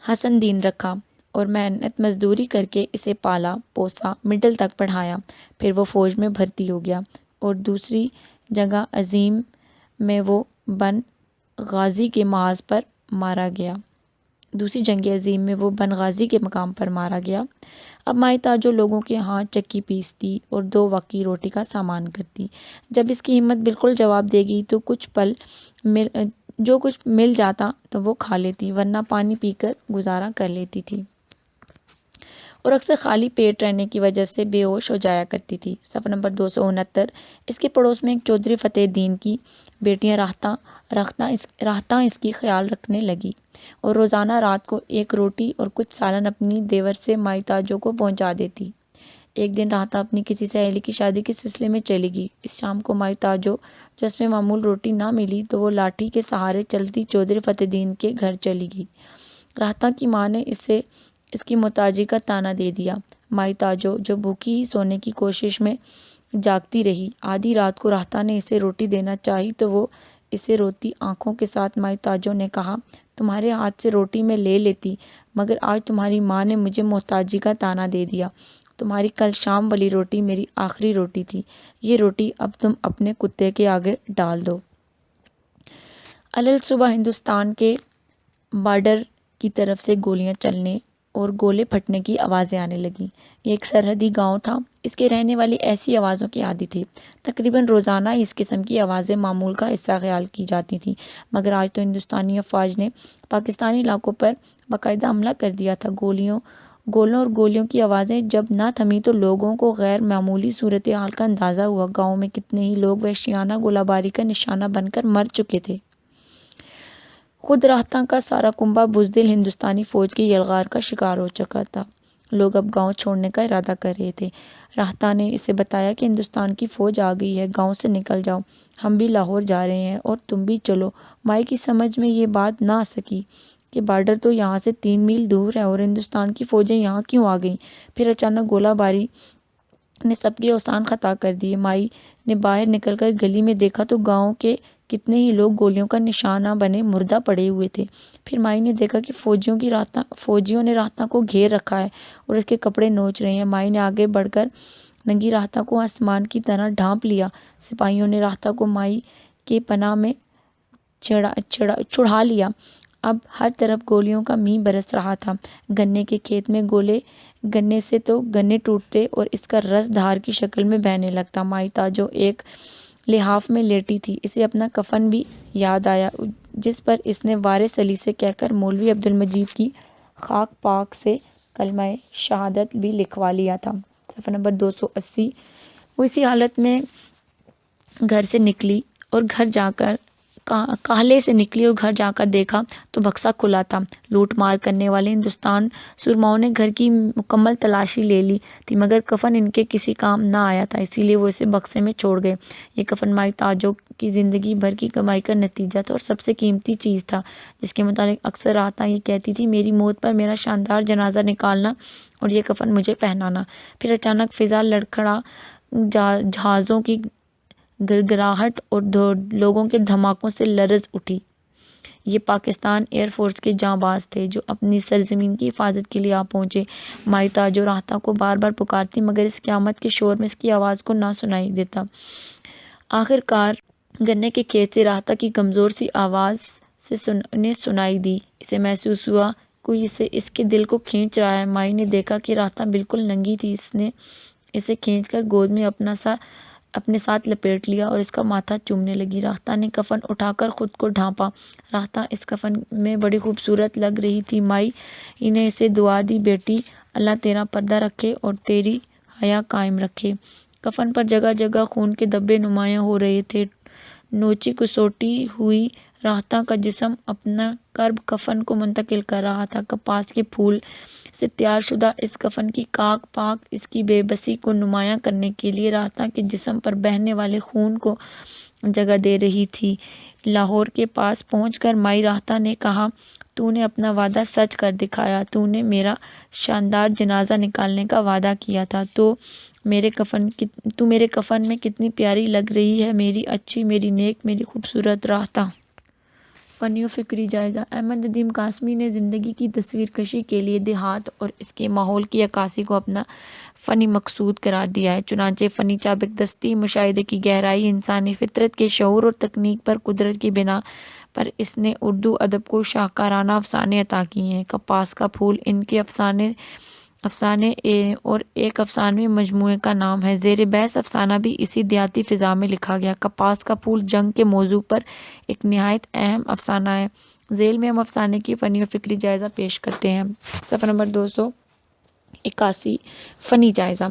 حسن دین رکھا اور محنت مزدوری کر کے اسے پالا پوسا، مڈل تک پڑھایا۔ پھر وہ فوج میں بھرتی ہو گیا اور دوسری جنگ عظیم میں وہ بن غازی کے مقام پر مارا گیا۔ اب مائی تاجو لوگوں کے ہاں چکی پیستی اور 2 وقت کی روٹی کا سامان کرتی۔ جب اس کی ہمت بالکل جواب دے گئی تو جو کچھ مل جاتا تو وہ کھا لیتی ورنہ پانی پی کر گزارا کر لیتی تھی اور اکثر خالی پیٹ رہنے کی وجہ سے بے ہوش ہو جایا کرتی تھی۔ صفحہ نمبر 269 اس کے پڑوس میں ایک چودھری فتح دین کی بیٹیاں راہتاں اس کی خیال رکھنے لگی اور روزانہ رات کو 1 روٹی اور کچھ سالن اپنی دیور سے مائی تاجو کو پہنچا دیتی۔ ایک دن راہتا اپنی کسی سہیلی کی شادی کے سلسلے میں چلی گئی۔ اس شام کو مائی تاجو جس میں معمول روٹی نہ ملی تو وہ لاٹھی کے سہارے چلتی چودھری فتح دین کے گھر چلی گئی۔ راہتا کی ماں نے اسے اس کی محتاجی کا طعنہ دے دیا۔ مائی تاجو جو بھوکی ہی سونے کی کوشش میں جاگتی رہی۔ آدھی رات کو راہتا نے اسے روٹی دینا چاہی تو وہ اسے روتی آنکھوں کے ساتھ مائی تاجو نے کہا، تمہارے ہاتھ سے روٹی میں لے لیتی مگر آج تمہاری ماں نے مجھے محتاجی کا طعنہ دے دیا۔ تمہاری کل شام والی روٹی میری آخری روٹی تھی، یہ روٹی اب تم اپنے کتے کے آگے ڈال دو۔ صبح ہندوستان کے بارڈر کی طرف سے گولیاں چلنے اور گولے پھٹنے کی آوازیں آنے لگیں۔ یہ ایک سرحدی گاؤں تھا، اس کے رہنے والے ایسی آوازوں کے عادی تھے۔ تقریباً روزانہ اس قسم کی آوازیں معمول کا حصہ خیال کی جاتی تھیں، مگر آج تو ہندوستانی افواج نے پاکستانی علاقوں پر باقاعدہ حملہ کر دیا تھا۔ گولوں اور گولیوں کی آوازیں جب نہ تھمیں تو لوگوں کو غیر معمولی صورتحال کا اندازہ ہوا۔ گاؤں میں کتنے ہی لوگ وحشیانہ گولہ باری کا نشانہ بن کر مر چکے تھے۔ خود راہتا کا سارا کنبہ بزدل ہندوستانی فوج کے یلغار کا شکار ہو چکا تھا۔ لوگ اب گاؤں چھوڑنے کا ارادہ کر رہے تھے۔ راہتا نے اسے بتایا کہ ہندوستان کی فوج آ گئی ہے، گاؤں سے نکل جاؤ، ہم بھی لاہور جا رہے ہیں اور تم بھی چلو۔ مائی کی سمجھ میں یہ بات نہ آ سکی کہ بارڈر تو یہاں سے 3 میل دور ہے اور ہندوستان کی فوجیں یہاں کیوں آ گئیں۔ پھر اچانک گولہ باری نے سب کے اوزان خطا کر دیے۔ مائی نے باہر نکل کر گلی میں دیکھا تو گاؤں کے کتنے ہی لوگ گولیوں کا نشانہ بنے مردہ پڑے ہوئے تھے۔ پھر مائی نے دیکھا کہ فوجیوں نے راہتا کو گھیر رکھا ہے اور اس کے کپڑے نوچ رہے ہیں۔ مائی نے آگے بڑھ کر ننگی راہتا کو آسمان کی طرح ڈھانپ لیا۔ سپاہیوں نے راہتا کو مائی کے پناہ میں چڑھا لیا۔ اب ہر طرف گولیوں کا مینہ برس رہا تھا۔ گنے کے کھیت میں گنے سے تو گنے ٹوٹتے اور اس کا رس دھار کی شکل میں بہنے لگتا۔ مائی تاجو ایک لحاف میں لیٹی تھی۔ اسے اپنا کفن بھی یاد آیا جس پر اس نے وارِ سلیسے کہہ کر مولوی عبدالمجید کی خاک پاک سے کلمہ شہادت بھی لکھوا لیا تھا۔ صفحہ نمبر 280۔ وہ اسی حالت میں گھر سے نکلی اور گھر جا کر دیکھا تو بکسا کھلا تھا۔ لوٹ مار کرنے والے ہندوستان سورماؤں نے گھر کی مکمل تلاشی لے لی تھی مگر کفن ان کے کسی کام نہ آیا تھا، اسی لیے وہ اسے بکسے میں چھوڑ گئے۔ یہ کفن مائی تاجو کی زندگی بھر کی کمائی کا نتیجہ تھا اور سب سے قیمتی چیز تھا، جس کے متعلق اکثر راہتا یہ کہتی تھی، میری موت پر میرا شاندار جنازہ نکالنا اور یہ کفن مجھے پہنانا۔ پھر اچانک فضا لڑکھڑا جہازوں کی گڑگڑاہٹ اور لوگوں کے دھماکوں سے لرز اٹھی۔ یہ پاکستان ایئر فورس کے جانباز تھے جو اپنی سرزمین کی حفاظت کے لیے آ پہنچے۔ مائی تاجو راہتا کو بار بار پکارتی مگر اس قیامت کے شور میں اس کی آواز کو نہ سنائی دیتا۔ آخر کار گنے کے کھیت سے راہتا کی کمزور سی آواز انہیں سنائی دی۔ اسے محسوس ہوا کوئی اس کے دل کو کھینچ رہا ہے۔ مائی نے دیکھا کہ راہتا بالکل ننگی تھی۔ اس نے اسے کھینچ کر گود میں اپنے ساتھ لپیٹ لیا اور اس کا ماتھا چومنے لگی۔ راہتا نے کفن اٹھا کر خود کو ڈھانپا۔ راہتا اس کفن میں بڑی خوبصورت لگ رہی تھی۔ مائی نے اسے دعا دی، بیٹی اللہ تیرا پردہ رکھے اور تیری حیا قائم رکھے۔ کفن پر جگہ جگہ خون کے دھبے نمایاں ہو رہے تھے۔ نوچی کسوٹی ہوئی راہتا کا جسم اپنا کرب کفن کو منتقل کر رہا تھا۔ کپاس کے پھول سے تیار شدہ اس کفن کی خاک پاک اس کی بے بسی کو نمایاں کرنے کے لیے راہتا کے جسم پر بہنے والے خون کو جگہ دے رہی تھی۔ لاہور کے پاس پہنچ کر مائی راہتا نے کہا، تو نے اپنا وعدہ سچ کر دکھایا، تو نے میرا شاندار جنازہ نکالنے کا وعدہ کیا تھا، تو میرے کفن میں کتنی پیاری لگ رہی ہے، میری اچھی، میری نیک، میری خوبصورت راہتا۔ فنی و فکری جائزہ۔ احمد ندیم قاسمی نے زندگی کی تصویر کشی کے لیے دیہات اور اس کے ماحول کی عکاسی کو اپنا فنی مقصود قرار دیا ہے۔ چنانچہ فنی چابک دستی، مشاہدے کی گہرائی، انسانی فطرت کے شعور اور تکنیک پر قدرت کی بنا پر اس نے اردو ادب کو شاہکارانہ افسانے عطا کیے ہیں۔ کپاس کا پھول ان کے افسانے اور ایک افسانوی مجموعے کا نام ہے۔ زیر بحث افسانہ بھی اسی دیہاتی فضا میں لکھا گیا۔ کپاس کا پھول جنگ کے موضوع پر ایک نہایت اہم افسانہ ہے۔ ذیل میں ہم افسانے کی فنی و فکری جائزہ پیش کرتے ہیں۔ صفحہ نمبر 281۔ فنی جائزہ۔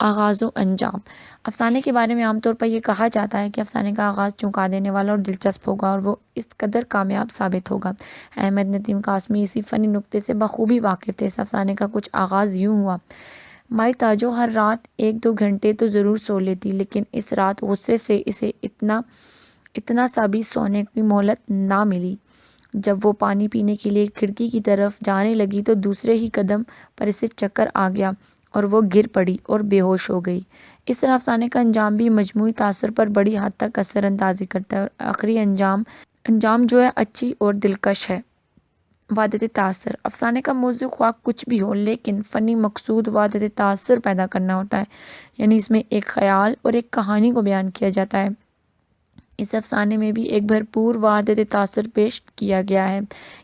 آغاز و انجام۔ افسانے کے بارے میں عام طور پر یہ کہا جاتا ہے کہ افسانے کا آغاز چونکا دینے والا اور دلچسپ ہوگا اور وہ اس قدر کامیاب ثابت ہوگا۔ احمد ندیم قاسمی اسی فنی نکتے سے بخوبی واقف تھے۔ اس افسانے کا کچھ آغاز یوں ہوا۔ مائی تاجو ہر رات 1-2 گھنٹے تو ضرور سو لیتی، لیکن اس رات غصے سے اسے اتنا سا بھی سونے کی مہلت نہ ملی۔ جب وہ پانی پینے کے لیے کھڑکی کی طرف جانے لگی تو دوسرے ہی قدم پر اسے چکر آ گیا اور وہ گر پڑی اور بے ہوش ہو گئی۔ اس طرح افسانے کا انجام بھی مجموعی تاثر پر بڑی حد تک اثر اندازی کرتا ہے اور آخری انجام جو ہے اچھی اور دلکش ہے۔ وحدت تاثر۔ افسانے کا موضوع خواہ کچھ بھی ہو لیکن فنی مقصود وحدت تاثر پیدا کرنا ہوتا ہے، یعنی اس میں ایک خیال اور ایک کہانی کو بیان کیا جاتا ہے۔ اس افسانے میں بھی ایک بھرپور وحدت تاثر پیش کیا گیا ہے،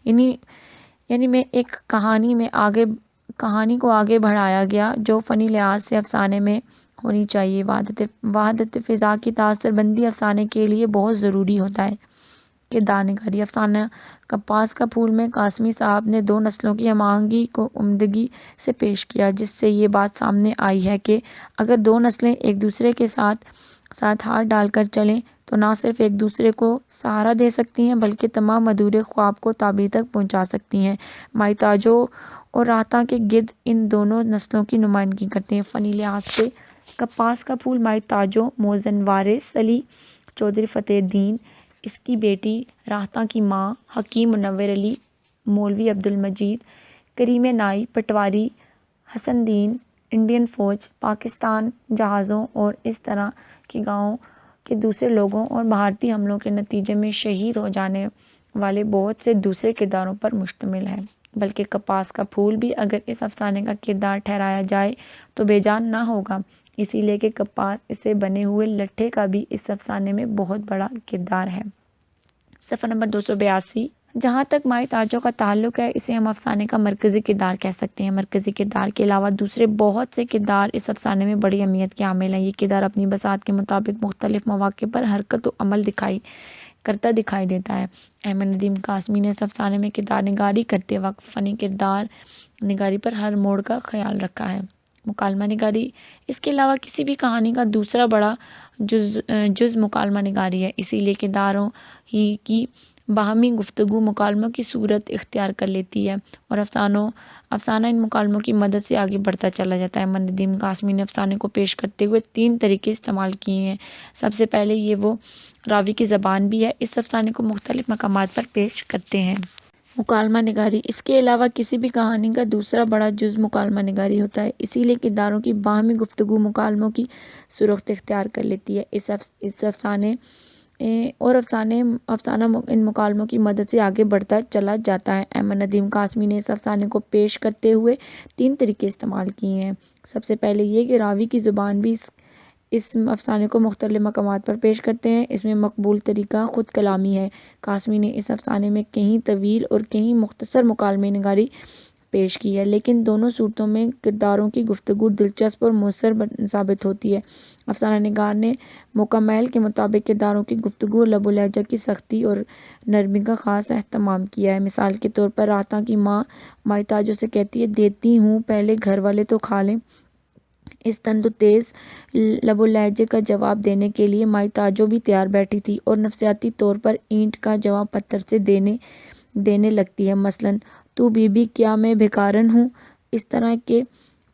یعنی میں ایک کہانی کو آگے بڑھایا گیا جو فنی لحاظ سے افسانے میں ہونی چاہیے۔ وحدت فضا کی تاثر بندی افسانے کے لیے بہت ضروری ہوتا ہے۔ کردار نگاری۔ افسانہ کپاس کا پھول میں قاسمی صاحب نے 2 نسلوں کی ہم آہنگی کو عمدگی سے پیش کیا، جس سے یہ بات سامنے آئی ہے کہ اگر 2 نسلیں ایک دوسرے کے ساتھ ہاتھ ڈال کر چلیں تو نہ صرف ایک دوسرے کو سہارا دے سکتی ہیں بلکہ تمام ادھورے خواب کو تعبیر تک پہنچا سکتی ہیں۔ مائی تاجو اور راہتا کے گرد ان دونوں نسلوں کی نمائندگی کرتے ہیں۔ فنی لحاظ سے کپاس کا پھول مائی تاجو، محسن وارث علی، چودھری فتح الدین اس کی بیٹی راحتہ کی ماں حکیم منور علی، مولوی عبدالمجید، کریم نائی پٹواری، حسن دین، انڈین فوج، پاکستان جہازوں اور اس طرح کے گاؤں کے دوسرے لوگوں اور بھارتی حملوں کے نتیجے میں شہید ہو جانے والے بہت سے دوسرے کرداروں پر مشتمل ہے۔ بلکہ کپاس کا پھول بھی اگر اس افسانے کا کردار ٹھہرایا جائے تو بے جان نہ ہوگا، اسی لیے کہ کپاس سے بنے ہوئے لٹھے کا بھی اس افسانے میں بہت بڑا کردار ہے۔ صفحہ نمبر 282۔ جہاں تک مائی تاجو کا تعلق ہے، اسے ہم افسانے کا مرکزی کردار کہہ سکتے ہیں۔ مرکزی کردار کے علاوہ دوسرے بہت سے کردار اس افسانے میں بڑی اہمیت کے حامل ہیں۔ یہ کردار اپنی بساط کے مطابق مختلف مواقع پر حرکت و عمل کرتا دکھائی دیتا ہے۔ احمد ندیم قاسمی نے اس افسانے میں کردار نگاری کرتے وقت فنی کردار نگاری پر ہر موڑ کا خیال رکھا ہے۔ مکالمہ نگاری اس کے علاوہ کسی بھی کہانی کا دوسرا بڑا جز مکالمہ نگاری ہے، اسی لیے کرداروں ہی کی باہمی گفتگو مکالموں کی صورت اختیار کر لیتی ہے اور افسانہ ان مکالموں کی مدد سے آگے بڑھتا چلا جاتا ہے۔ احمد ندیم قاسمی نے افسانے کو پیش کرتے ہوئے 3 طریقے استعمال کیے ہیں۔ سب سے پہلے یہ وہ راوی کی زبان بھی ہے، اس افسانے کو مختلف مقامات پر پیش کرتے ہیں۔ مکالمہ نگاری اس کے علاوہ کسی بھی کہانی کا دوسرا بڑا جز مکالمہ نگاری ہوتا ہے، اسی لیے کرداروں کی باہمی گفتگو مکالموں کی صورت اختیار کر لیتی ہے۔ افسانہ ان مکالموں کی مدد سے آگے بڑھتا چلا جاتا ہے۔ احمد ندیم قاسمی نے اس افسانے کو پیش کرتے ہوئے 3 طریقے استعمال کیے ہیں۔ سب سے پہلے یہ کہ راوی کی زبان بھی اس افسانے کو مختلف مقامات پر پیش کرتے ہیں۔ اس میں مقبول طریقہ خود کلامی ہے۔ قاسمی نے اس افسانے میں کہیں طویل اور کہیں مختصر مکالمہ نگاری پیش کی ہے، لیکن دونوں صورتوں میں کرداروں کی گفتگو دلچسپ اور مؤثر ثابت ہوتی ہے۔ افسانہ نگار نے موقع میل کے مطابق کرداروں کی گفتگو اور لب و لہجہ کی سختی اور نرمی کا خاص اہتمام کیا ہے۔ مثال کے طور پر راحتہ کی ماں مائی تاجو سے کہتی ہے، دیتی ہوں پہلے گھر والے تو کھا لیں۔ اس تند و تیز لب و لہجے کا جواب دینے کے لیے مائی تاجو بھی تیار بیٹھی تھی اور نفسیاتی طور پر اینٹ کا جواب پتھر سے دینے لگتی ہے۔ مثلاً تو بی بی کیا میں بھیکارن ہوں۔ اس طرح کے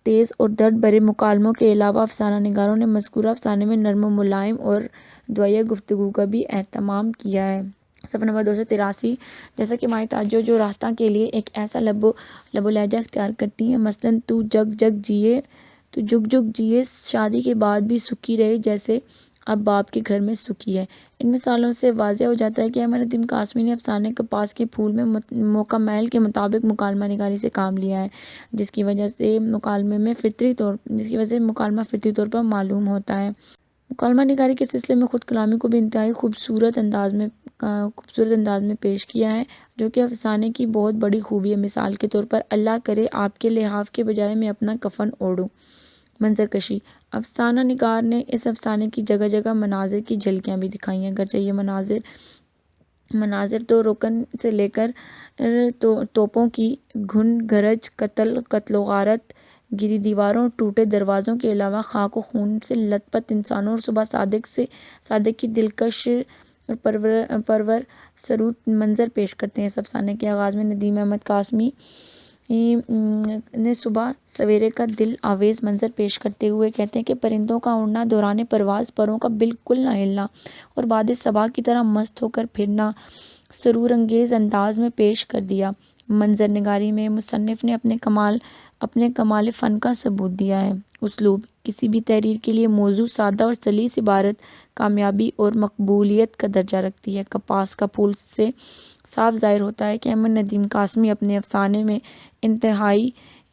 تیز اور درد بھرے مکالموں کے علاوہ افسانہ نگاروں نے مذکورہ افسانے میں نرم و ملائم اور دویہ گفتگو کا بھی اہتمام کیا ہے۔ صفحہ نمبر 283۔ جیسا کہ مائی تاجو جو راحتہ کے لیے ایک ایسا لب و لہجہ اختیار کرتی ہیں، مثلاً تو جگ جگ جیے شادی کے بعد بھی سکھی رہے جیسے اب باپ کے گھر میں سکھی ہے۔ ان مثالوں سے واضح ہو جاتا ہے کہ احمد ندیم قاسمی نے افسانے کپاس کے پھول میں موقع میل کے مطابق مکالمہ نگاری سے کام لیا ہے، جس کی وجہ سے مکالمہ فطری طور پر معلوم ہوتا ہے۔ مکالمہ نگاری کے سلسلے میں خود کلامی کو بھی انتہائی خوبصورت انداز میں پیش کیا ہے، جو کہ افسانے کی بہت بڑی خوبی ہے۔ مثال کے طور پر اللہ کرے آپ کے لحاف کے بجائے میں اپنا کفن اوڑھوں۔ منظر کشی افسانہ نگار نے اس افسانے کی جگہ جگہ مناظر کی جھلکیاں بھی دکھائی ہیں، اگرچہ یہ مناظر تو رکن سے لے کر توپوں کی گھن گرج، قتل و غارت، گری دیواروں، ٹوٹے دروازوں کے علاوہ خاک و خون سے لت پت انسانوں اور صبح صادق کی دلکش اور پرور سرود منظر پیش کرتے ہیں۔ اس افسانے کے آغاز میں ندیم احمد قاسمی نے صبح سویرے کا دل آویز منظر پیش کرتے ہوئے کہتے ہیں کہ پرندوں کا اڑنا، دوران پرواز پروں کا بالکل نہ ہلنا اور باد صبا کی طرح مست ہو کر پھرنا سرور انگیز انداز میں پیش کر دیا۔ منظر نگاری میں مصنف نے اپنے کمال فن کا ثبوت دیا ہے۔ اسلوب کسی بھی تحریر کے لیے موزوں سادہ اور سلیس عبارت کامیابی اور مقبولیت کا درجہ رکھتی ہے۔ کپاس کا پھول سے صاف ظاہر ہوتا ہے کہ احمد ندیم قاسمی اپنے افسانے میں انتہائی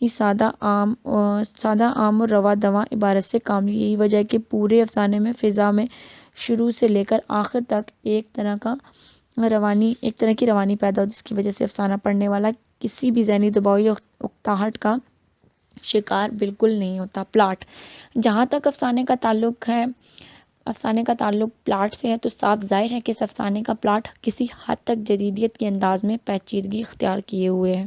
سادہ عام اور رواں دواں عبارت سے کام لیا۔ یہی وجہ ہے کہ پورے افسانے میں فضا میں شروع سے لے کر آخر تک ایک طرح کی روانی پیدا ہو، جس کی وجہ سے افسانہ پڑھنے والا کسی بھی ذہنی دباؤ یا اکتاہٹ کا شکار بالکل نہیں ہوتا۔ پلاٹ جہاں تک افسانے کا تعلق پلاٹ سے ہے تو صاف ظاہر ہے کہ اس افسانے کا پلاٹ کسی حد تک جدیدیت کے انداز میں پیچیدگی اختیار کیے ہوئے ہے۔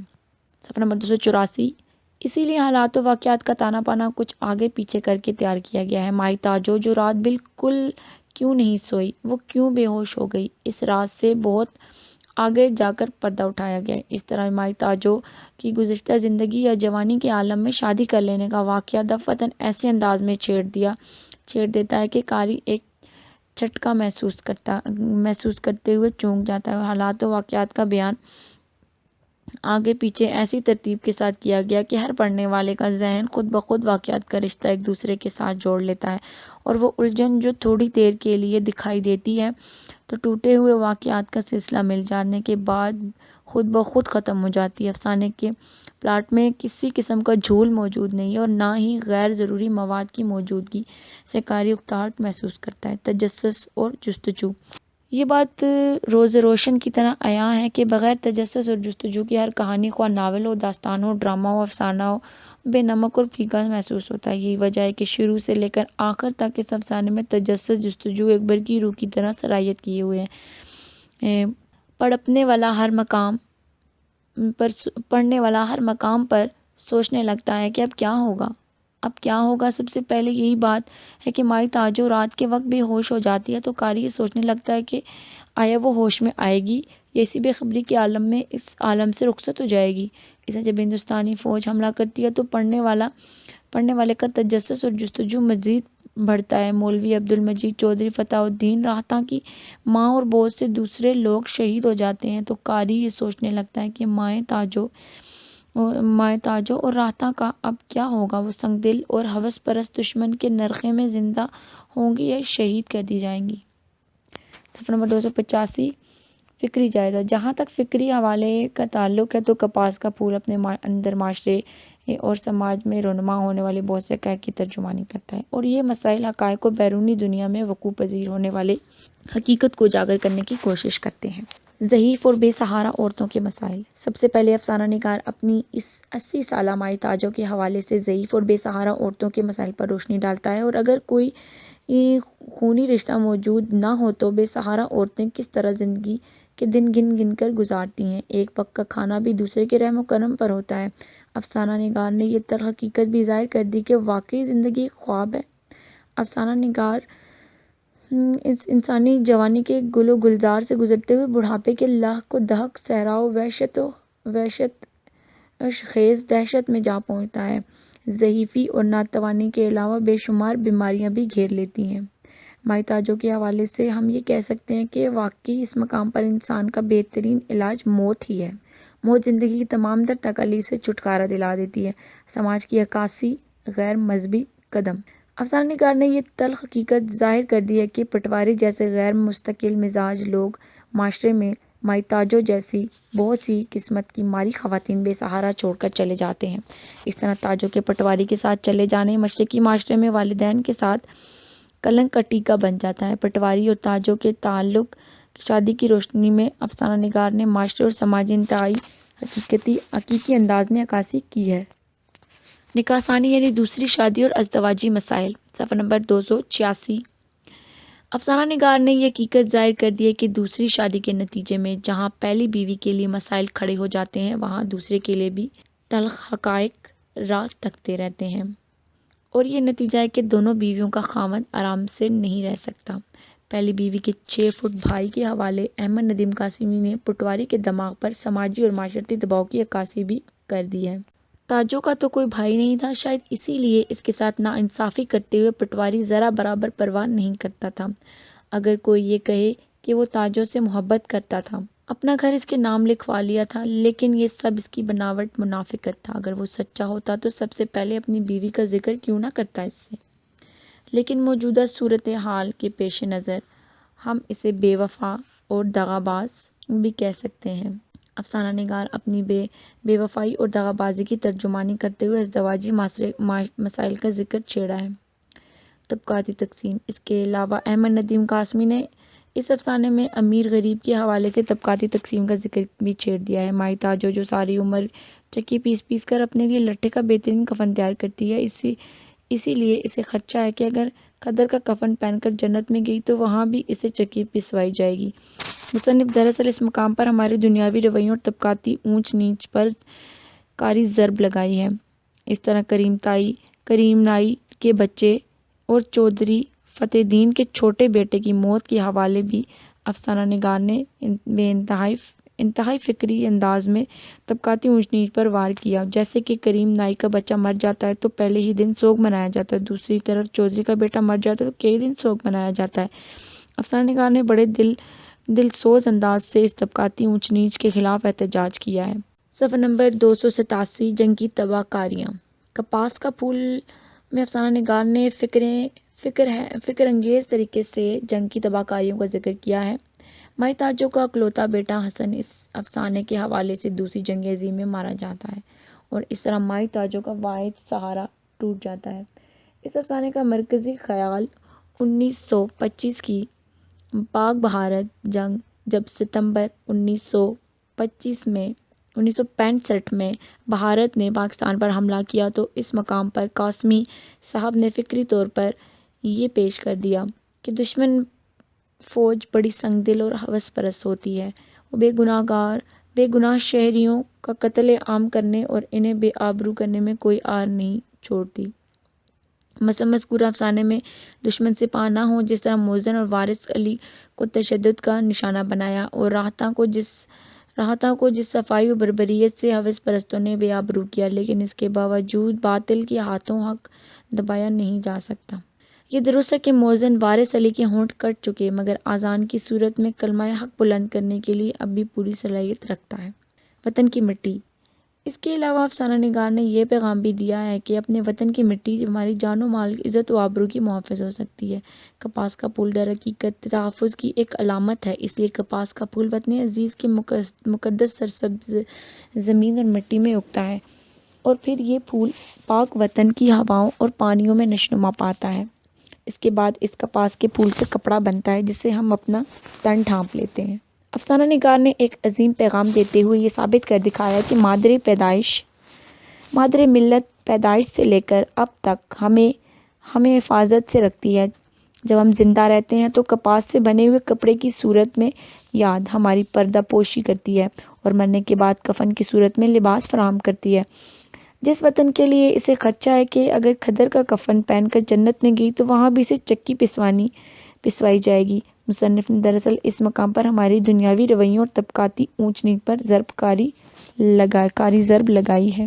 صفحہ نمبر 284۔ اسی لیے حالات و واقعات کا تانا پانا کچھ آگے پیچھے کر کے تیار کیا گیا ہے۔ مائی تاجو جو رات بالکل کیوں نہیں سوئی، وہ کیوں بے ہوش ہو گئی، اس راز سے بہت آگے جا کر پردہ اٹھایا گیا ہے۔ اس طرح مائی تاجو کی گزشتہ زندگی یا جوانی کے عالم میں شادی کر لینے کا واقعہ دفعتاً ایسے انداز میں چھیڑ دیتا ہے کہ قاری جھٹکا محسوس کرتے ہوئے چونک جاتا ہے، اور حالات و واقعات کا بیان آگے پیچھے ایسی ترتیب کے ساتھ کیا گیا کہ ہر پڑھنے والے کا ذہن خود بخود واقعات کا رشتہ ایک دوسرے کے ساتھ جوڑ لیتا ہے، اور وہ الجھن جو تھوڑی دیر کے لیے دکھائی دیتی ہے تو ٹوٹے ہوئے واقعات کا سلسلہ مل جانے کے بعد خود بخود ختم ہو جاتی ہے۔ افسانے کے پلاٹ میں کسی قسم کا جھول موجود نہیں ہے، اور نہ ہی غیر ضروری مواد کی موجودگی سے قاری اکتاہٹ محسوس کرتا ہے۔ تجسس اور جستجو، یہ بات روز روشن کی طرح عیاں ہے کہ بغیر تجسس اور جستجو کی ہر کہانی، خواہ ناول ہو، داستان ہو، ڈرامہ ہو، افسانہ ہو، بے نمک اور پھیکا محسوس ہوتا ہے۔ یہی وجہ ہے کہ شروع سے لے کر آخر تک اس افسانے میں تجسس، جستجو ایک برقی روح کی طرح سرایت کیے ہوئے ہیں۔ پڑھنے والا ہر مقام پر سوچنے لگتا ہے کہ اب کیا ہوگا۔ سب سے پہلے یہی بات ہے کہ مائی تاجو رات کے وقت بے ہوش ہو جاتی ہے تو قاری یہ سوچنے لگتا ہے کہ آیا وہ ہوش میں آئے گی یا اسی بے خبری کے عالم میں اس عالم سے رخصت ہو جائے گی۔ اسے جب ہندوستانی فوج حملہ کرتی ہے تو پڑھنے والے کا تجسس اور جستجو مزید بڑھتا ہے۔ مولوی عبدالمجید چودھری فتح الدین راہتا کی ماں اور بہت سے دوسرے لوگ شہید ہو جاتے ہیں تو قاری یہ سوچنے لگتا ہے کہ مائیں تاجو اور راہتا کا اب کیا ہوگا۔ وہ سنگ دل اور ہوس پرست دشمن کے نرغے میں زندہ ہوں گی یا شہید کر دی جائیں گی۔ صفحہ نمبر 285، فکری جائزہ۔ جہاں تک فکری حوالے کا تعلق ہے تو کپاس کا پھول اپنے اندر معاشرے اور سماج میں رونما ہونے والے بہت سے حقائق کی ترجمانی کرتا ہے، اور یہ مسائل حقائق کو بیرونی دنیا میں وقوع پذیر ہونے والے حقیقت کو اجاگر کرنے کی کوشش کرتے ہیں۔ ضعیف اور بے سہارا عورتوں کے مسائل۔ سب سے پہلے افسانہ نگار اپنی اس 80 سالہ مائی تاجو کے حوالے سے ضعیف اور بے سہارا عورتوں کے مسائل پر روشنی ڈالتا ہے، اور اگر کوئی خونی رشتہ موجود نہ ہو تو بے سہارا عورتیں کس طرح زندگی کے دن گن کر گزارتی ہیں۔ ایک وقت کا کھانا بھی دوسرے کے رحم و کرم پر ہوتا ہے۔ افسانہ نگار نے یہ تلخ حقیقت بھی ظاہر کر دی کہ واقعی زندگی ایک خواب ہے۔ افسانہ نگار انسانی جوانی کے گل و گلزار سے گزرتے ہوئے بڑھاپے کے لاحق و دہق صحرا و وحشت خیز دہشت میں جا پہنچتا ہے۔ ضعیفی اور ناتوانی کے علاوہ بے شمار بیماریاں بھی گھیر لیتی ہیں۔ مائی تاجو کے حوالے سے ہم یہ کہہ سکتے ہیں کہ واقعی اس مقام پر انسان کا بہترین علاج موت ہی ہے۔ موت زندگی کی تمام تر تکالیف سے چھٹکارا دلا دیتی ہے۔ سماج کی عکاسی، غیر مذہبی قدم۔ افسانہ نگار نے یہ تلخ حقیقت ظاہر کر دی ہے کہ پٹواری جیسے غیر مستقل مزاج لوگ معاشرے میں مائی تاجو جیسی بہت سی قسمت کی ماری خواتین بے سہارا چھوڑ کر چلے جاتے ہیں۔ اس طرح تاجو کے پٹواری کے ساتھ چلے جانے مشرقی معاشرے میں والدین کے ساتھ کلنک کا ٹیکا بن جاتا ہے۔ پٹواری اور تاجو کے تعلق کی شادی کی روشنی میں افسانہ نگار نے معاشرے اور سماجی انتہائی حقیقی انداز میں عکاسی کی ہے۔ نکاح ثانی یعنی دوسری شادی اور ازدواجی مسائل۔ صفحہ نمبر 286، افسانہ نگار نے یہ حقیقت ظاہر کر دی ہے کہ دوسری شادی کے نتیجے میں جہاں پہلی بیوی کے لیے مسائل کھڑے ہو جاتے ہیں وہاں دوسرے کے لیے بھی تلخ حقائق راہ تکتے رہتے ہیں، اور یہ نتیجہ ہے کہ دونوں بیویوں کا خاوند آرام سے نہیں رہ سکتا۔ پہلی بیوی کے 6 فٹ بھائی کے حوالے احمد ندیم قاسمی نے پٹواری کے دماغ پر سماجی اور معاشرتی دباؤ کی عکاسی بھی کر دی ہے۔ تاجو کا تو کوئی بھائی نہیں تھا، شاید اسی لیے اس کے ساتھ ناانصافی کرتے ہوئے پٹواری ذرا برابر پرواہ نہیں کرتا تھا۔ اگر کوئی یہ کہے کہ وہ تاجو سے محبت کرتا تھا، اپنا گھر اس کے نام لکھوا لیا تھا، لیکن یہ سب اس کی بناوٹ منافقت تھا۔ اگر وہ سچا ہوتا تو سب سے پہلے اپنی بیوی کا ذکر کیوں نہ کرتا اس سے؟ لیکن موجودہ صورتحال کے پیش نظر ہم اسے بے وفا اور دغاباز بھی کہہ سکتے ہیں۔ افسانہ نگار اپنی بے وفائی اور دغابازی کی ترجمانی کرتے ہوئے ازدواجی مسائل کا ذکر چھیڑا ہے۔ طبقاتی تقسیم۔ اس کے علاوہ احمد ندیم قاسمی نے اس افسانے میں امیر غریب کے حوالے سے طبقاتی تقسیم کا ذکر بھی چھیڑ دیا ہے۔ مائی تاجو جو ساری عمر چکی پیس کر اپنے لیے لٹھے کا بہترین کفن تیار کرتی ہے، اسی لیے اسے خدشہ ہے کہ اگر قدر کا کفن پہن کر جنت میں گئی تو وہاں بھی اسے چکی پسوائی جائے گی۔ مصنف دراصل اس مقام پر ہمارے دنیاوی رویوں اور طبقاتی اونچ نیچ پر کاری ضرب لگائی ہے۔ اس طرح کریم نائی کے بچے اور چودھری فتح الدین کے چھوٹے بیٹے کی موت کے حوالے بھی افسانہ نگار نے بے انتہائی فکری انداز میں طبقاتی اونچ نیچ پر وار کیا۔ جیسے کہ کریم نائی کا بچہ مر جاتا ہے تو پہلے ہی دن سوگ منایا جاتا ہے، دوسری طرف چودھری کا بیٹا مر جاتا ہے تو کئی دن سوگ منایا جاتا ہے۔ افسانہ نگار نے بڑے دل سوز انداز سے اس طبقاتی اونچ نیچ کے خلاف احتجاج کیا ہے۔ صفحہ نمبر 287 جنگ کی تباہ کاریاں۔ کپاس کا پھول میں افسانہ نگار نے فکر انگیز طریقے سے جنگ کی تباہ کاریوں کا ذکر کیا ہے۔ مائی تاجو کا اکلوتا بیٹا حسن اس افسانے کے حوالے سے دوسری جنگ عظیم میں مارا جاتا ہے اور اس طرح مائی تاجو کا واحد سہارا ٹوٹ جاتا ہے۔ اس افسانے کا مرکزی خیال 1925 کی پاک بھارت جنگ، جب ستمبر 1965 میں بھارت نے پاکستان پر حملہ کیا تو اس مقام پر قاسمی صاحب نے فکری طور پر یہ پیش کر دیا کہ دشمن فوج بڑی سنگ دل اور ہوس پرست ہوتی ہے، وہ بے گناہ شہریوں کا قتل عام کرنے اور انہیں بے آبرو کرنے میں کوئی آر نہیں چھوڑتی۔ مثلا مذکورہ افسانے میں دشمن سے پناہ ہوں، جس طرح محسن اور وارث علی کو تشدد کا نشانہ بنایا اور راحتاں کو جس صفائی و بربریت سے ہوس پرستوں نے بے آبرو کیا، لیکن اس کے باوجود باطل کے ہاتھوں حق دبایا نہیں جا سکتا۔ یہ درست ہے کہ محسن وارث علی کے ہونٹ کٹ چکے، مگر اذان کی صورت میں کلمہ حق بلند کرنے کے لیے اب بھی پوری صلاحیت رکھتا ہے۔ وطن کی مٹی۔ اس کے علاوہ افسانہ نگار نے یہ پیغام بھی دیا ہے کہ اپنے وطن کی مٹی ہماری جان و مال، عزت و آبرو کی محافظ ہو سکتی ہے۔ کپاس کا پھول در حقیقت تحفظ کی ایک علامت ہے، اس لیے کپاس کا پھول وطن عزیز کی مقدس سرسبز زمین اور مٹی میں اگتا ہے اور پھر یہ پھول پاک وطن کی ہواؤں اور پانیوں میں نشوونما پاتا ہے۔ اس کے بعد اس کپاس کے پھول سے کپڑا بنتا ہے جس سے ہم اپنا تن ڈھانپ لیتے ہیں۔ افسانہ نگار نے ایک عظیم پیغام دیتے ہوئے یہ ثابت کر دکھایا کہ مادر ملت پیدائش سے لے کر اب تک ہمیں حفاظت سے رکھتی ہے۔ جب ہم زندہ رہتے ہیں تو کپاس سے بنے ہوئے کپڑے کی صورت میں یاد ہماری پردہ پوشی کرتی ہے اور مرنے کے بعد کفن کی صورت میں لباس فراہم کرتی ہے۔ جس وطن کے لیے اسے خدشہ ہے کہ اگر کھدر کا کفن پہن کر جنت میں گئی تو وہاں بھی اسے چکی پسوائی جائے گی۔ مصنف نے دراصل اس مقام پر ہماری دنیاوی رویوں اور طبقاتی اونچ نیچ پر کاری ضرب لگائی ہے۔